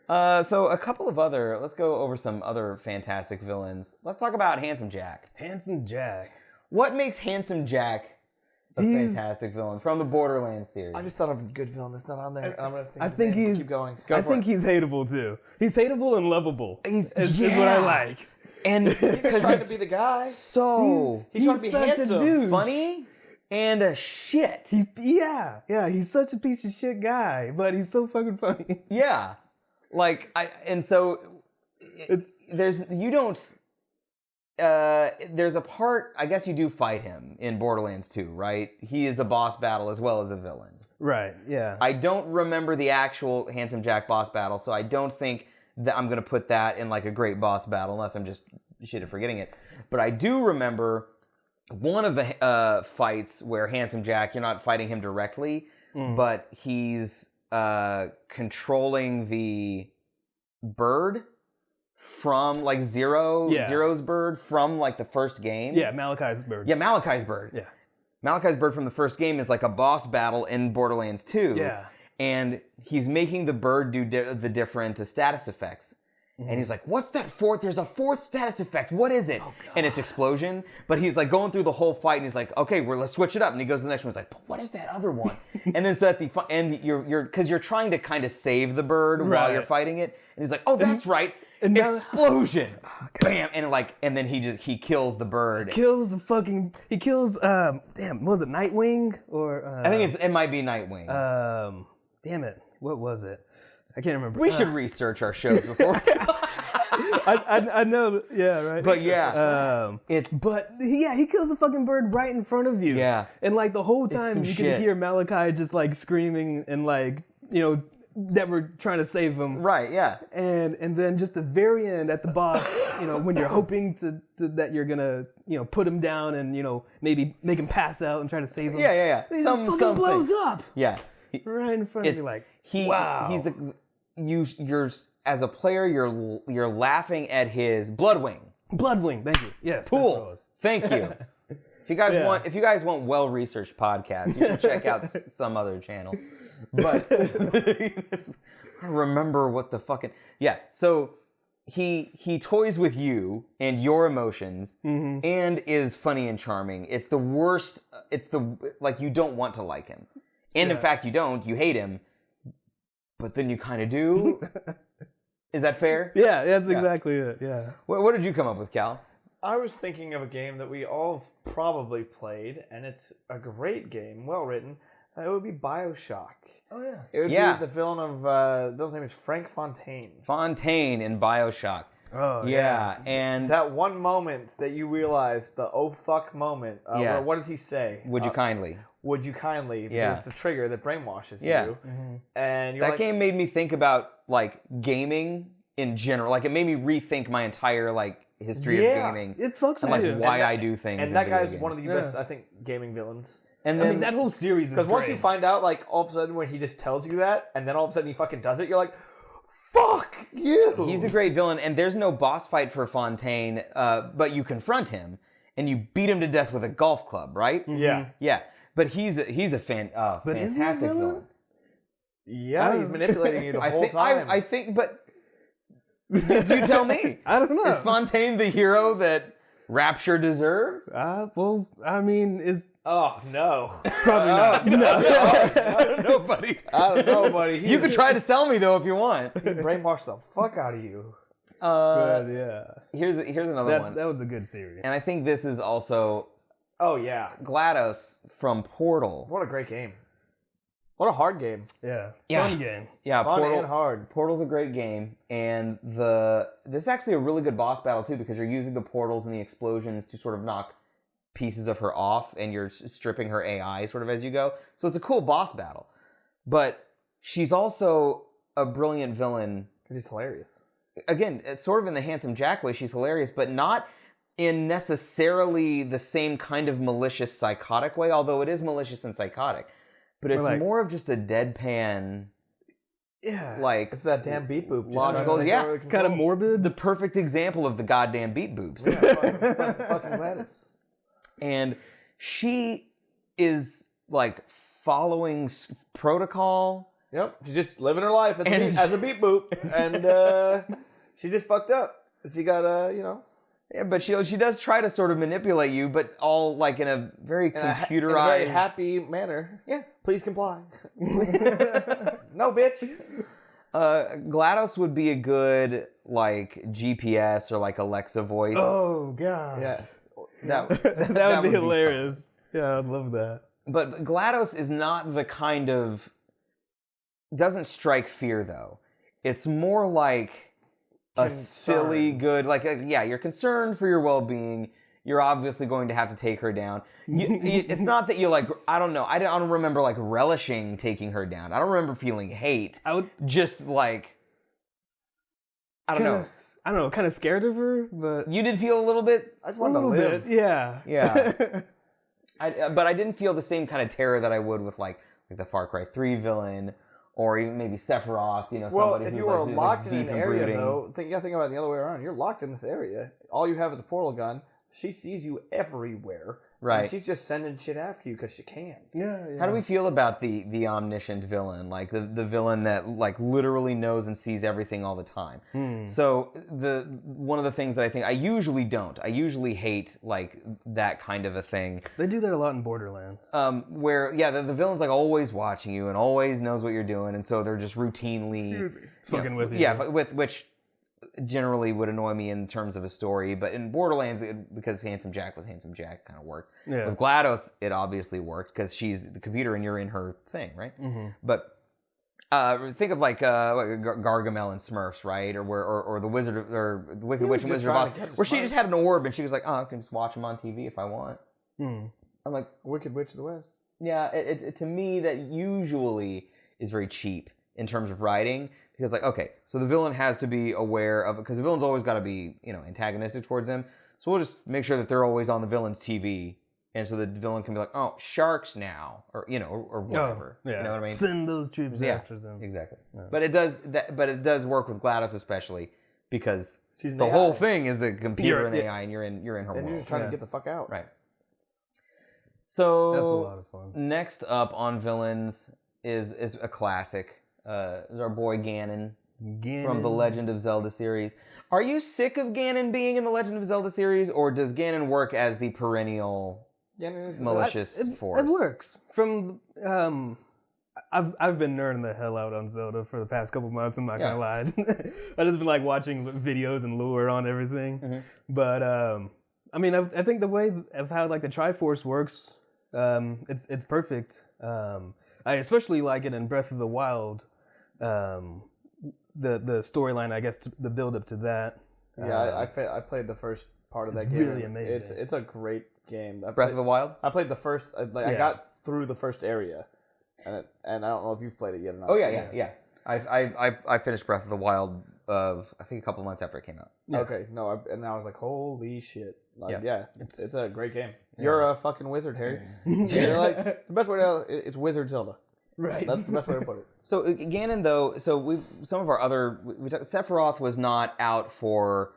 So a couple of other. Let's go over some other fantastic villains. Let's talk about Handsome Jack. Handsome Jack. What makes Handsome Jack a fantastic villain from the Borderlands series? I just thought of a good villain that's not on there. I'm gonna think I of his think name. he's. Keep going. I think he's hateable too. He's hateable and lovable. Is is what I like. And He's just trying to be the guy. so He's trying to be such handsome. a dude. funny and a shit. He's such a piece of shit guy, but he's so fucking funny. Yeah, like there's a part. I guess you do fight him in Borderlands 2, right? He is a boss battle as well as a villain. Right. Yeah. I don't remember the actual Handsome Jack boss battle, so I don't think that I'm gonna put that in like a great boss battle, unless I'm just shit at forgetting it. But I do remember one of the fights where Handsome Jack, you're not fighting him directly, but he's controlling the bird from like Zero's bird from like the first game. Yeah, Malachi's bird. Yeah, Malachi's bird. Yeah. Malachi's bird from the first game is like a boss battle in Borderlands 2. Yeah. And he's making the bird do the different status effects. And he's like, what's that fourth? There's a fourth status effect. What is it? And it's explosion. But he's like going through the whole fight and he's like, okay, let's switch it up. And he goes to the next one. He's like, but what is that other one? And then so at the end, because you're trying to kind of save the bird while you're fighting it. And he's like, oh, that's right. and now- Explosion. Bam. And then he kills the bird. He kills, damn, was it Nightwing? Or I think it might be Nightwing. Damn it. What was it? I can't remember. We should research our shows before we do. I know. Yeah, right. But yeah, he kills the fucking bird right in front of you. Yeah. And like the whole time some you shit. can hear Malachi just like screaming and like, that we're trying to save him. Right, yeah. And then just the very end at the boss, when you're hoping to that you're gonna, put him down and, maybe make him pass out and try to save him. Yeah. He fucking blows up. Yeah. Right in front of you, like, wow. He's you're as a player, you're laughing at his Bloodwing. Bloodwing, thank you. Yes. Cool. That's what it was. Thank you. If you guys want well-researched podcasts, you should check out some other channel. But I remember what the fucking So he toys with you and your emotions, and is funny and charming. It's the worst. It's you don't want to like him, and in fact you don't. You hate him, but then you kind of do. Is that fair? Yeah, that's exactly it. Yeah. What did you come up with, Cal? I was thinking of a game that we all probably played, and it's a great game, well written. It would be BioShock. Oh yeah. It would be the villain of the villain's name is Frank Fontaine. Fontaine in BioShock. Oh yeah, and that one moment that you realize, the oh fuck moment. Where, what does he say? Would you kindly? Would you kindly? Yeah. It's the trigger that brainwashes you. Mm-hmm. And you're that game made me think about like gaming in general. Like it made me rethink my entire history of gaming. It fucks and with you. why I do things. And that guy's one of the best, I think, gaming villains. And then, that whole series is because once you find out, all of a sudden when he just tells you that, and then all of a sudden he fucking does it, you're like, fuck you. He's a great villain, and there's no boss fight for Fontaine, but you confront him and you beat him to death with a golf club, right? Yeah. Yeah. But he's a fantastic villain. Yeah, he's manipulating you the whole time. I think, but you tell me. I don't know. Is Fontaine the hero that Rapture deserved? Well, I mean, Oh, no. probably not. I don't know, buddy. I don't know, buddy. You could try to sell me though if you want. He brainwashed the fuck out of you. But yeah. Here's another one. That was a good series. And I think this is also Oh, yeah. GLaDOS from Portal. What a great game. What a hard game. Yeah. Yeah. Fun game. Yeah, Fun Portal, and hard. Portal's a great game, and this is actually a really good boss battle too, because you're using the portals and the explosions to sort of knock pieces of her off, and you're stripping her AI sort of as you go. So it's a cool boss battle. But she's also a brilliant villain. Because he's hilarious. Again, it's sort of in the Handsome Jack way, she's hilarious, but not in necessarily the same kind of malicious, psychotic way, although it is malicious and psychotic. But it's more of just a deadpan, it's that damn beat boop. Logical, Kind of morbid. The perfect example of the goddamn beat boops. Yeah, fucking GLaDOS. And she is following protocol Yep. She's just living her life as a beep boop, and she just fucked up. She got Yeah, but she does try to sort of manipulate you, but all like in a very computerized, in a very happy manner. Yeah. Please comply. No, bitch. GLaDOS would be a good like GPS or like Alexa voice. Oh god. Yeah. That would be hilarious. Yeah, I'd love that. But GLaDOS is not the kind of... Doesn't strike fear, though. It's more like a silly, good... yeah, you're concerned for your well-being. You're obviously going to have to take her down. It's not that you like... I don't know. I don't remember like relishing taking her down. I don't remember feeling hate. Just like... I don't know. Kind of scared of her, but... You did feel a little bit... I just wanted to live. Bit, yeah. Yeah. But I didn't feel the same kind of terror that I would with like the Far Cry 3 villain, or even maybe Sephiroth, somebody if who's you were like, locked deep in an and area, brooding. though, you gotta think about it the other way around. You're locked in this area. All you have is a portal gun. She sees you everywhere. Right. And she's just sending shit after you because she can. Yeah. How do we feel about the omniscient villain, like the villain that like literally knows and sees everything all the time? So one of the things that I think I usually hate like that kind of a thing. They do that a lot in Borderlands. Where the villain's like always watching you and always knows what you're doing, and so they're just routinely fucking with you. Yeah, with which generally would annoy me in terms of a story, but in Borderlands, because Handsome Jack was Handsome Jack, kind of worked. Yeah. With GLaDOS, it obviously worked because she's the computer and you're in her thing, right? Mm-hmm. But think of like Gargamel and Smurfs, right? Or the Wizard or the Wicked Witch and Wizard of Oz, where she just had an orb and she was like, "Oh, I can just watch him on TV if I want." I'm like, Wicked Witch of the West. Yeah, it to me that usually is very cheap in terms of writing. Because like, okay, so the villain has to be aware of it, because the villain's always got to be, antagonistic towards them. So we'll just make sure that they're always on the villain's TV, and so the villain can be like, oh, sharks now, or or whatever. Oh, yeah. You know what I mean? Send those troops after them. Exactly. Yeah. But it does work with GLaDOS especially, because She's an the AI. whole thing is the computer and the Yeah. AI, and you're in her And world. you're just trying to get the fuck out. Right. So That's a lot of fun. Next up on villains is a classic. Is our boy Ganon. From the Legend of Zelda series. Are you sick of Ganon being in the Legend of Zelda series, or does Ganon work as the perennial malicious force? It works. From I've been nerding the hell out on Zelda for the past couple months. I'm not gonna lie. I've just been like watching videos and lore on everything. Mm-hmm. But I think the way of how like the Triforce works, it's perfect. I especially like it in Breath of the Wild. The storyline, I guess, the build up to that. Yeah, I played the first part of that game. Really amazing. It's a great game. Breath of the Wild? I played the first. I got through the first area, and I don't know if you've played it yet or not. Oh yeah. I finished Breath of the Wild. I think a couple months after it came out. Yeah. Okay, no, and I was like, holy shit! Like, it's a great game. You're a fucking wizard, Harry. You're like the best way to it's Wizard Zelda. Right. That's the best way to put it. So Ganon, though, Sephiroth was not out for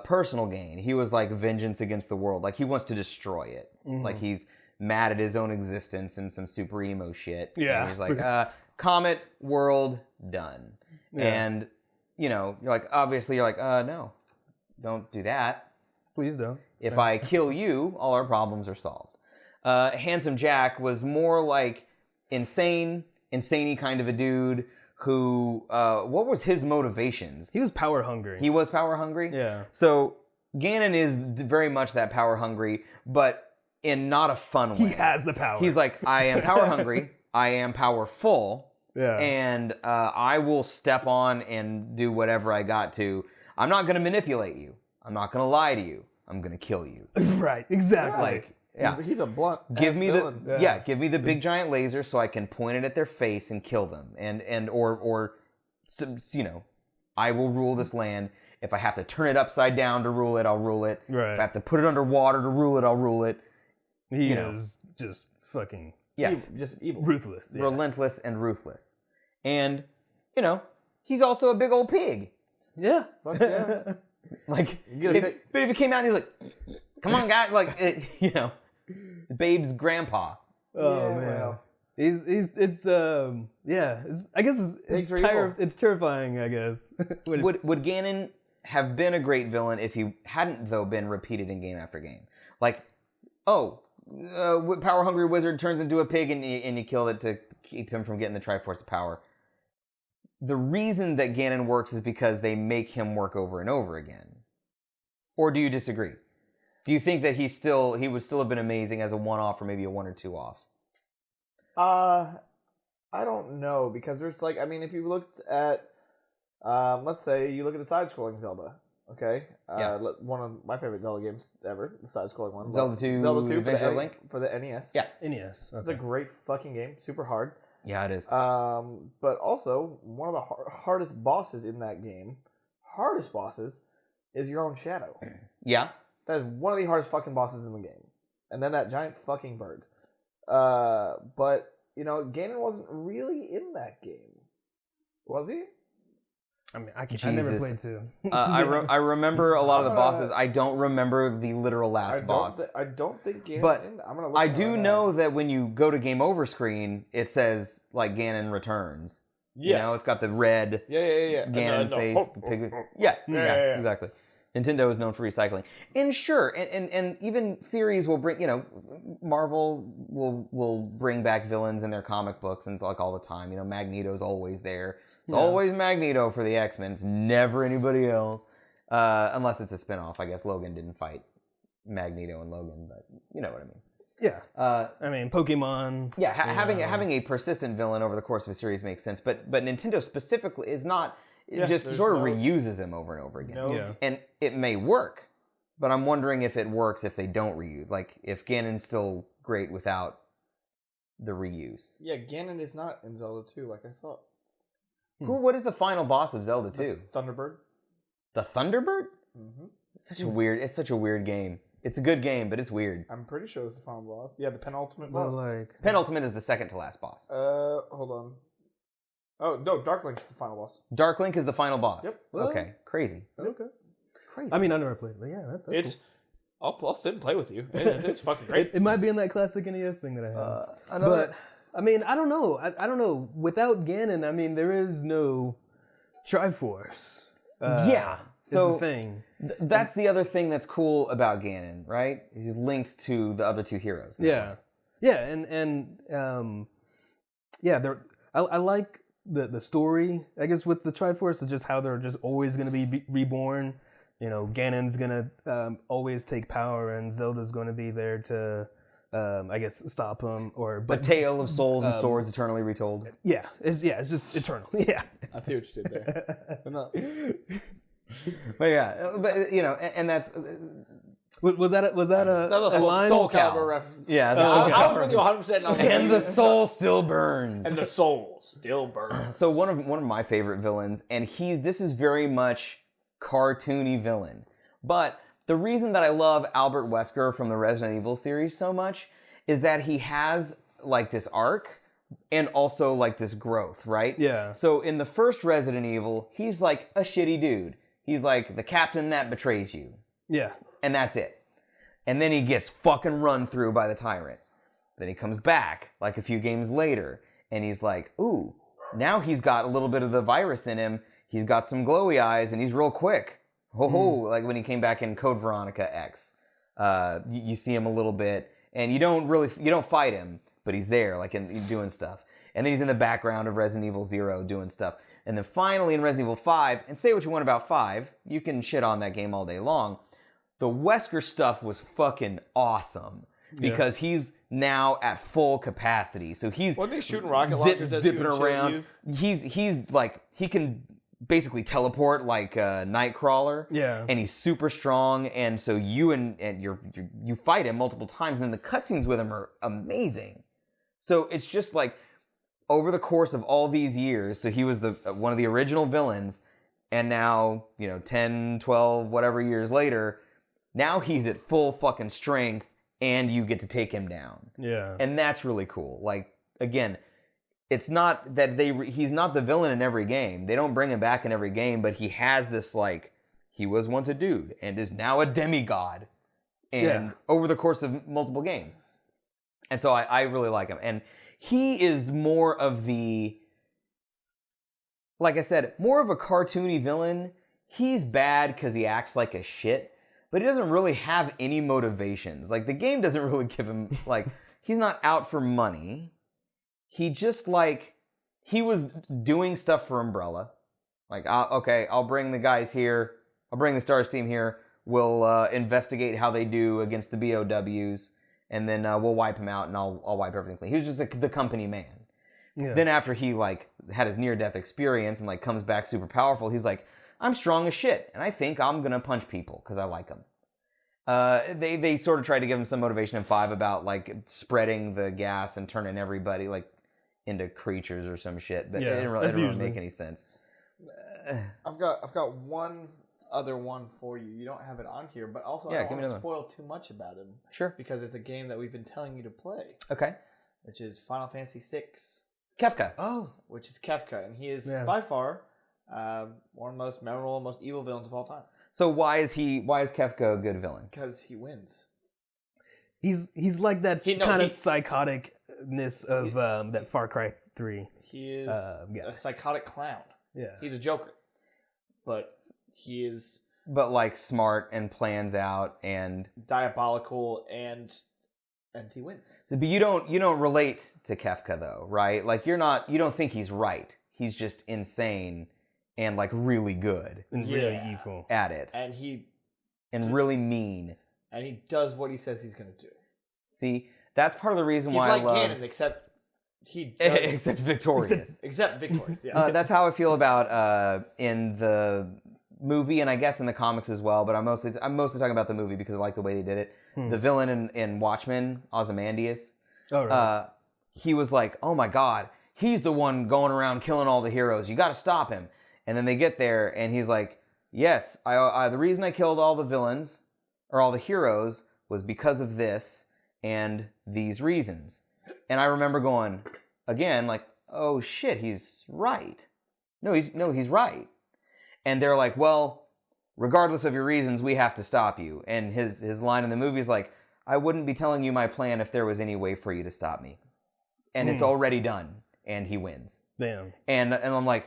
personal gain. He was like vengeance against the world. Like he wants to destroy it. Mm-hmm. Like he's mad at his own existence and some super emo shit. Yeah. And he's like, comet, world, done. Yeah. And, you're like, obviously you're like, no, don't do that. Please don't. If I kill you, all our problems are solved. Handsome Jack was more like insane-y kind of a dude who, what was his motivations? He was power hungry. He was power hungry? Yeah. So Ganon is very much that power hungry, but in not a fun way. He has the power. He's like, I am power hungry, I am powerful, yeah, and I will step on and do whatever I got to. I'm not going to manipulate you. I'm not going to lie to you. I'm going to kill you. Right, exactly. Like, yeah. He's a blunt. Give me villain. give me the big giant laser so I can point it at their face and kill them. Or I will rule this land. If I have to turn it upside down to rule it, I'll rule it. Right. If I have to put it underwater to rule it, I'll rule it. He is just fucking just evil, ruthless, relentless, and ruthless. And he's also a big old pig. Yeah. Fuck yeah. Like, but if he came out and he's like, "Come on, guys!" Like, Babe's grandpa. Oh man. I guess it's terrifying, I guess. Would Ganon have been a great villain if he hadn't, though, been repeated in game after game? Like, power-hungry wizard turns into a pig and you killed it to keep him from getting the Triforce of Power. The reason that Ganon works is because they make him work over and over again. Or do you disagree? Do you think that he would still have been amazing as a one-off or maybe a one or two off? I don't know, because there's like, I mean, if you looked at, let's say you look at the side-scrolling Zelda, okay? One of my favorite Zelda games ever, the side-scrolling one. Zelda 2 Adventure of Link? For the NES. Yeah. NES. Okay. It's a great fucking game, super hard. Yeah, it is. But also, one of the hardest bosses in that game, is your own shadow. Yeah. That is one of the hardest fucking bosses in the game. And then that giant fucking bird. But, you know, Ganon wasn't really in that game. Was he? I mean, I never played 2. I remember a lot of the bosses. I don't remember the literal last boss. I don't think Ganon's but in that. I'm gonna look I do know that when you go to game over screen, it says, like, Ganon returns. Yeah. You know, it's got the red Ganon face. Yeah, exactly. Nintendo is known for recycling. And sure, and even series will bring, you know, Marvel will bring back villains in their comic books and it's like all the time. You know, Magneto's always there. It's always Magneto for the X-Men. It's never anybody else. Unless it's a spinoff. I guess Logan didn't fight Magneto and Logan, but you know what I mean. Yeah. I mean, Pokemon. Yeah, having a persistent villain over the course of a series makes sense, but Nintendo specifically is not... It just sort of reuses him over and over again. No. And it may work, but I'm wondering if it works if they don't reuse. Like, if Ganon's still great without the reuse. Yeah, Ganon is not in Zelda 2 like I thought. What is the final boss of Zelda 2? Thunderbird. The Thunderbird? Mm-hmm. It's such a weird game. It's a good game, but it's weird. I'm pretty sure it's the final boss. Yeah, the penultimate boss. Penultimate is the second to last boss. Hold on. Oh, no, Dark Link is the final boss. Dark Link is the final boss. Yep. Okay, crazy. Okay. Crazy. I mean, I never played it, but yeah, that's cool. I'll sit and play with you. It's fucking great. It might be in that classic NES thing that I have. But, I mean, I don't know. I don't know. Without Ganon, I mean, there is no Triforce. So the thing. That's the other thing that's cool about Ganon, right? He's linked to the other two heroes. Yeah. Yeah, I like the story, I guess, with the Triforce, is just how they're just always going to be reborn. You know, Ganon's going to always take power, and Zelda's going to be there to, I guess, stop him. A tale of souls and swords eternally retold. Yeah, it's just eternal. Yeah. I see what you did there. But you know, and that's... Was that a line? Soul Calibur reference. Yeah, I was with you 100%. And the soul still burns. And the soul still burns. So one of my favorite villains, and this is very much cartoony villain. But the reason that I love Albert Wesker from the Resident Evil series so much is that he has like this arc and also like this growth, right? Yeah. So in the first Resident Evil, he's like a shitty dude. He's like the captain that betrays you. Yeah. And that's it. And then he gets fucking run through by the tyrant. Then he comes back like a few games later and he's like, ooh, now he's got a little bit of the virus in him. He's got some glowy eyes and he's real quick. Like when he came back in Code Veronica X. You see him a little bit and you don't fight him, but he's there, like he's doing stuff. And then he's in the background of Resident Evil 0 doing stuff. And then finally in Resident Evil 5, and say what you want about 5, you can shit on that game all day long. The Wesker stuff was fucking awesome because he's now at full capacity. So he's wasn't he shooting rocket launchers zipping around. He's like he can basically teleport like a Nightcrawler. Yeah. And he's super strong. And so you you fight him multiple times, and then the cutscenes with him are amazing. So it's just like over the course of all these years. So he was one of the original villains, and now 10, 12, whatever years later. Now he's at full fucking strength, and you get to take him down. Yeah. And that's really cool. Like, again, it's not that he's not the villain in every game. They don't bring him back in every game, but he has this, like, he was once a dude and is now a demigod. And over the course of multiple games. And so I really like him. And he is more of the, like I said, more of a cartoony villain. He's bad because he acts like a shit, but he doesn't really have any motivations. Like, the game doesn't really give him, like, he's not out for money. He just, like, he was doing stuff for Umbrella. Like, I'll bring the guys here. I'll bring the Stars team here. We'll investigate how they do against the BOWs, and then we'll wipe him out, and I'll wipe everything clean. He was just the company man. Yeah. Then after he, like, had his near-death experience and, like, comes back super powerful, he's like, I'm strong as shit, and I think I'm gonna punch people because I like them. They sort of tried to give him some motivation in 5 about, like, spreading the gas and turning everybody, like, into creatures or some shit, but it didn't really make any sense. I've got one other one for you. You don't have it on here, but also I don't want to spoil too much about him. Sure. Because it's a game that we've been telling you to play. Okay. Which is Final Fantasy VI. Kefka. Oh. Which is Kefka, and he is by far one of the most memorable, most evil villains of all time. So why is Kefka a good villain? Because he wins. He's like that kind of psychoticness of that Far Cry 3. He is a psychotic clown. Yeah. He's a joker. But he is... But, like, smart and plans out and... diabolical and he wins. But you don't relate to Kefka, though, right? Like, you don't think he's right. He's just insane and, like, really good. And really evil. At it. And really mean. And he does what he says he's going to do. See, that's part of the reason why I love... He's like Ganon, except he does... except victorious. Except victorious, yes. That's how I feel about in the movie, and I guess in the comics as well, but I'm mostly talking about the movie because I like the way they did it. The villain in Watchmen, Ozymandias, he was like, oh my god, he's the one going around killing all the heroes. You got to stop him. And then they get there, and he's like, yes, the reason I killed all the villains, or all the heroes, was because of this and these reasons. And I remember going, again, like, oh shit, he's right. No, he's right. And they're like, well, regardless of your reasons, we have to stop you. And his line in the movie is like, I wouldn't be telling you my plan if there was any way for you to stop me. And it's already done. And he wins. Damn. And I'm like,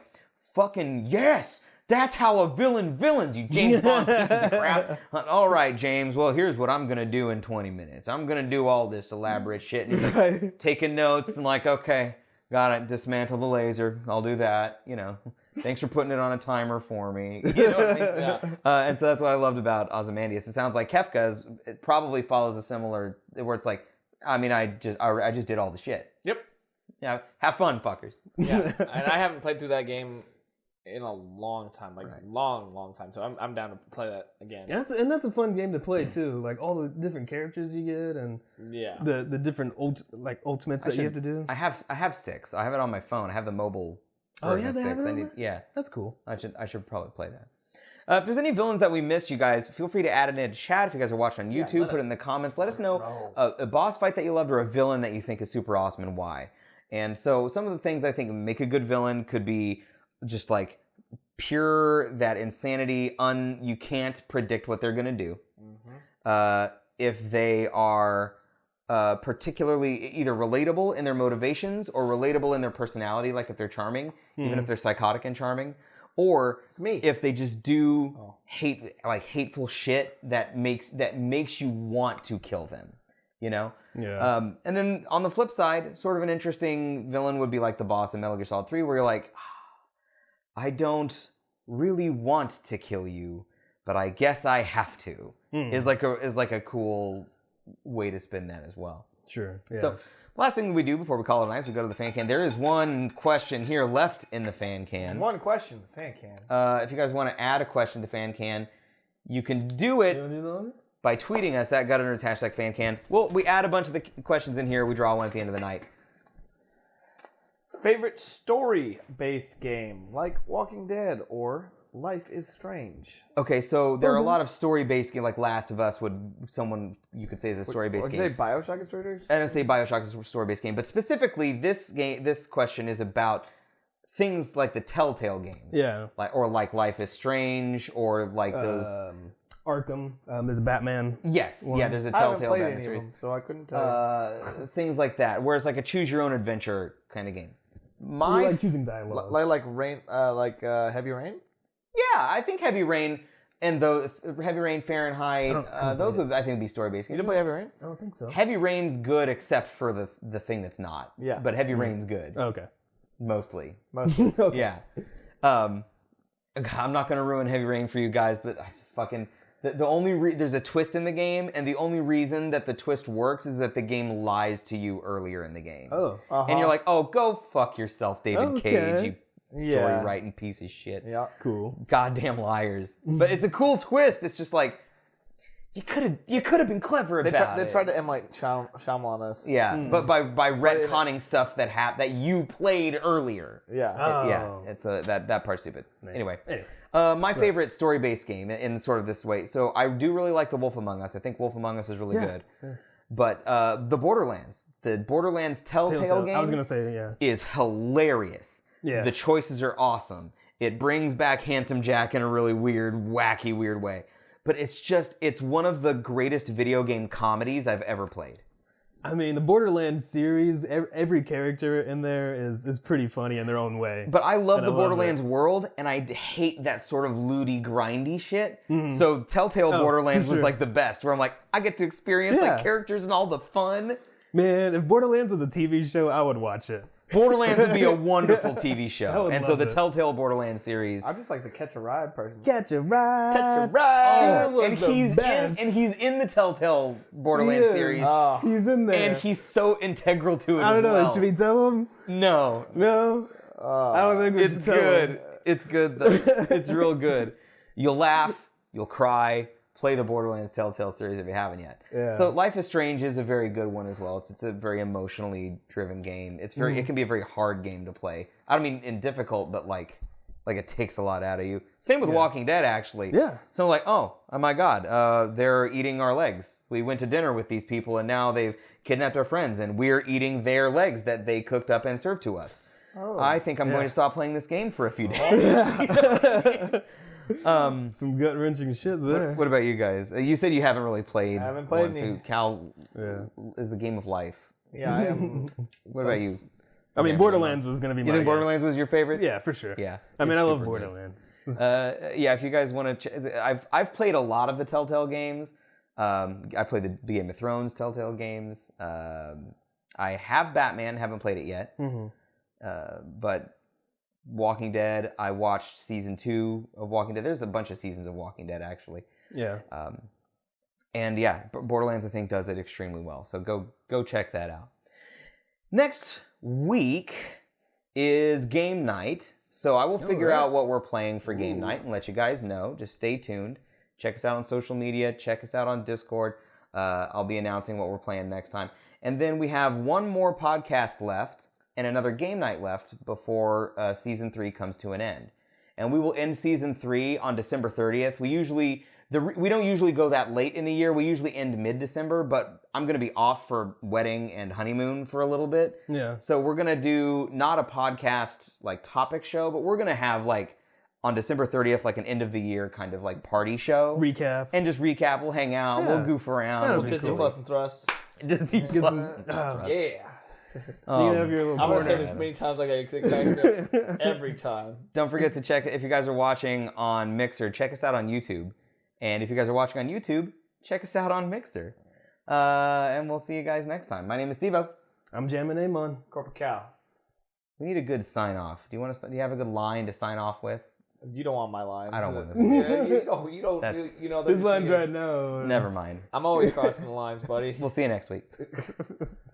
fucking yes! That's how a villains, you James Bond pieces of crap. All right, James, well, here's what I'm going to do in 20 minutes. I'm going to do all this elaborate shit. And he's like, taking notes and like, okay, got it, dismantle the laser. I'll do that, you know. Thanks for putting it on a timer for me. You know what I mean? Yeah. And so that's what I loved about Ozymandias. It sounds like Kefka it probably follows a similar, where it's like, I mean, I just did all the shit. Yep. Yeah, have fun, fuckers. Yeah, and I haven't played through that game in a long time, long time. So I'm down to play that again. Yeah, that's a fun game to play too. Like all the different characters you get, and the different ultimates that you have to do. I have 6. I have it on my phone. I have the mobile. Oh yeah, they have it on there? Yeah, that's cool. I should probably play that. If there's any villains that we missed, you guys, feel free to add it in chat. If you guys are watching on YouTube, put it in the comments. Let us know a boss fight that you loved or a villain that you think is super awesome and why. And so some of the things I think make a good villain could be just like pure that insanity. You can't predict what they're gonna do. Mm-hmm. If they are particularly either relatable in their motivations or relatable in their personality, like if they're charming, even if they're psychotic and charming, or if they just do hateful shit that makes you want to kill them, you know? Yeah. And then on the flip side, sort of an interesting villain would be like the boss in Metal Gear Solid 3, where you're like, I don't really want to kill you, but I guess I have to. Is like a cool way to spin that as well. Sure. Yeah. So last thing we do before we call it nice, we go to the fan can. There is one question here left in the fan can. One question, the fan can. If you guys want to add a question to the fan can, you can do it by tweeting us at @GutterNerds #FanCan. We add a bunch of the questions in here. We draw one at the end of the night. Favorite story-based game, like Walking Dead or Life is Strange. Okay, so there are a lot of story-based games, like Last of Us you could say is a story-based game. Would you say Bioshock is story-based? I don't say Bioshock is a story-based game, but specifically this question is about things like the Telltale games. Yeah. Like Life is Strange, or like those... Arkham. There's a Batman. Yes, yeah. There's a I haven't Telltale played Batman any series. of them, so I couldn't tell you. Things like that, where it's like a choose your own adventure kind of game. You My like choosing dialogue. Like Rain, Heavy Rain. yeah, I think Heavy Rain and Heavy Rain, Fahrenheit, those would I think be story based. You didn't play Heavy Rain? I don't think so. Heavy Rain's good except for the thing that's not. Yeah. But Heavy Rain's good Okay. mostly. Mostly. Okay. Yeah. I'm not gonna ruin Heavy Rain for you guys, but I just fucking the only there's a twist in the game, and the only reason that the twist works is that the game lies to you earlier in the game. Oh. And you're like, oh, go fuck yourself, David Cage, Okay. you story writing piece of shit. Yeah. Cool. Goddamn liars. But it's a cool twist. It's just like you could have been clever about They it. tried to M. Night Shyamalan us. Yeah, but by retconning stuff that you played earlier. Yeah. Oh. Yeah, it's that part's stupid. Anyway, Anyway. my favorite story-based game in sort of this way. So I do really like The Wolf Among Us. I think Wolf Among Us is really good. Yeah. But the Borderlands Telltale game I was gonna say yeah. is hilarious. Yeah. The choices are awesome. It brings back Handsome Jack in a really weird, wacky, weird way. But it's one of the greatest video game comedies I've ever played. I mean, the Borderlands series, every character in there is pretty funny in their own way. But I love And the I love Borderlands world, and I hate that sort of looty, grindy shit. So Telltale Borderlands was sure. like the best, where I'm like, I get to experience Yeah. like characters and all the fun. Man, if Borderlands was a TV show, I would watch it. Borderlands would be a wonderful TV I show. would And so love the it. Telltale Borderlands series. I'm just like the Catch a Ride person. Catch a ride. Catch a Ride. That was And the he's best. in the Telltale Borderlands He is. series. Oh. He's in there. And he's so integral to it I as don't know. well. Should we tell him? No. No. I don't think we It's should tell him. good. It's good though. It's real good. You'll laugh, you'll cry. Play the Borderlands Telltale series if you haven't yet. Yeah. So Life is Strange is a very good one as well. It's a very emotionally driven game. It's very it can be a very hard game to play. I don't mean in difficult, but like it takes a lot out of you. Same with Walking Dead actually. Yeah. So like, oh my God, they're eating our legs. We went to dinner with these people and now they've kidnapped our friends and we're eating their legs that they cooked up and served to us. Oh. I think I'm going to stop playing this game for a few days. Some gut wrenching shit there. What about you guys? You said you haven't really played. I haven't played one, any. so Cal Yeah. is the game of life. Yeah, I am. What about you? I mean, Okay, Borderlands was gonna be. You my think game. Borderlands was your favorite? Yeah, for sure. Yeah. I mean, it's I love super good. Borderlands. Yeah, if you guys want to, I've played a lot of the Telltale games. I played the Game of Thrones Telltale games. I have Batman, haven't played it yet. But Walking Dead, I watched season 2 of Walking Dead. There's a bunch of seasons of Walking Dead actually. Yeah. And yeah, Borderlands I think does it extremely well. So go check that out. Next week is game night. So I will figure out what we're playing for game night and let you guys know. Just stay tuned. Check us out on social media. Check us out on Discord. I'll be announcing what we're playing next time. And then we have one more podcast left and another game night left before Season 3 comes to an end. And we will end Season 3 on December 30th. We don't usually go that late in the year. We usually end mid-December, but I'm going to be off for wedding and honeymoon for a little bit. Yeah. So we're going to do not a podcast like topic show, but we're going to have like on December 30th, like an end of the year kind of like party show. Recap. And just recap. We'll hang out. Yeah. We'll goof around. That'll We'll be just Disney Plus and Thrust. Disney Plus. Oh, Yeah. you can have your little I'm gonna corner. say this many times like I can every time. Don't forget to check, if you guys are watching on Mixer, check us out on YouTube. And if you guys are watching on YouTube, check us out on Mixer. And we'll see you guys next time. My name is Steve-O. I'm jamming Amon. Corporate cow. We need a good sign off. Do you have a good line to sign off with? You don't want my lines. I don't want this. Yeah, you don't. That's- You know. they're His just lines gonna- right now. Never mind. I'm always crossing the lines, buddy. We'll see you next week.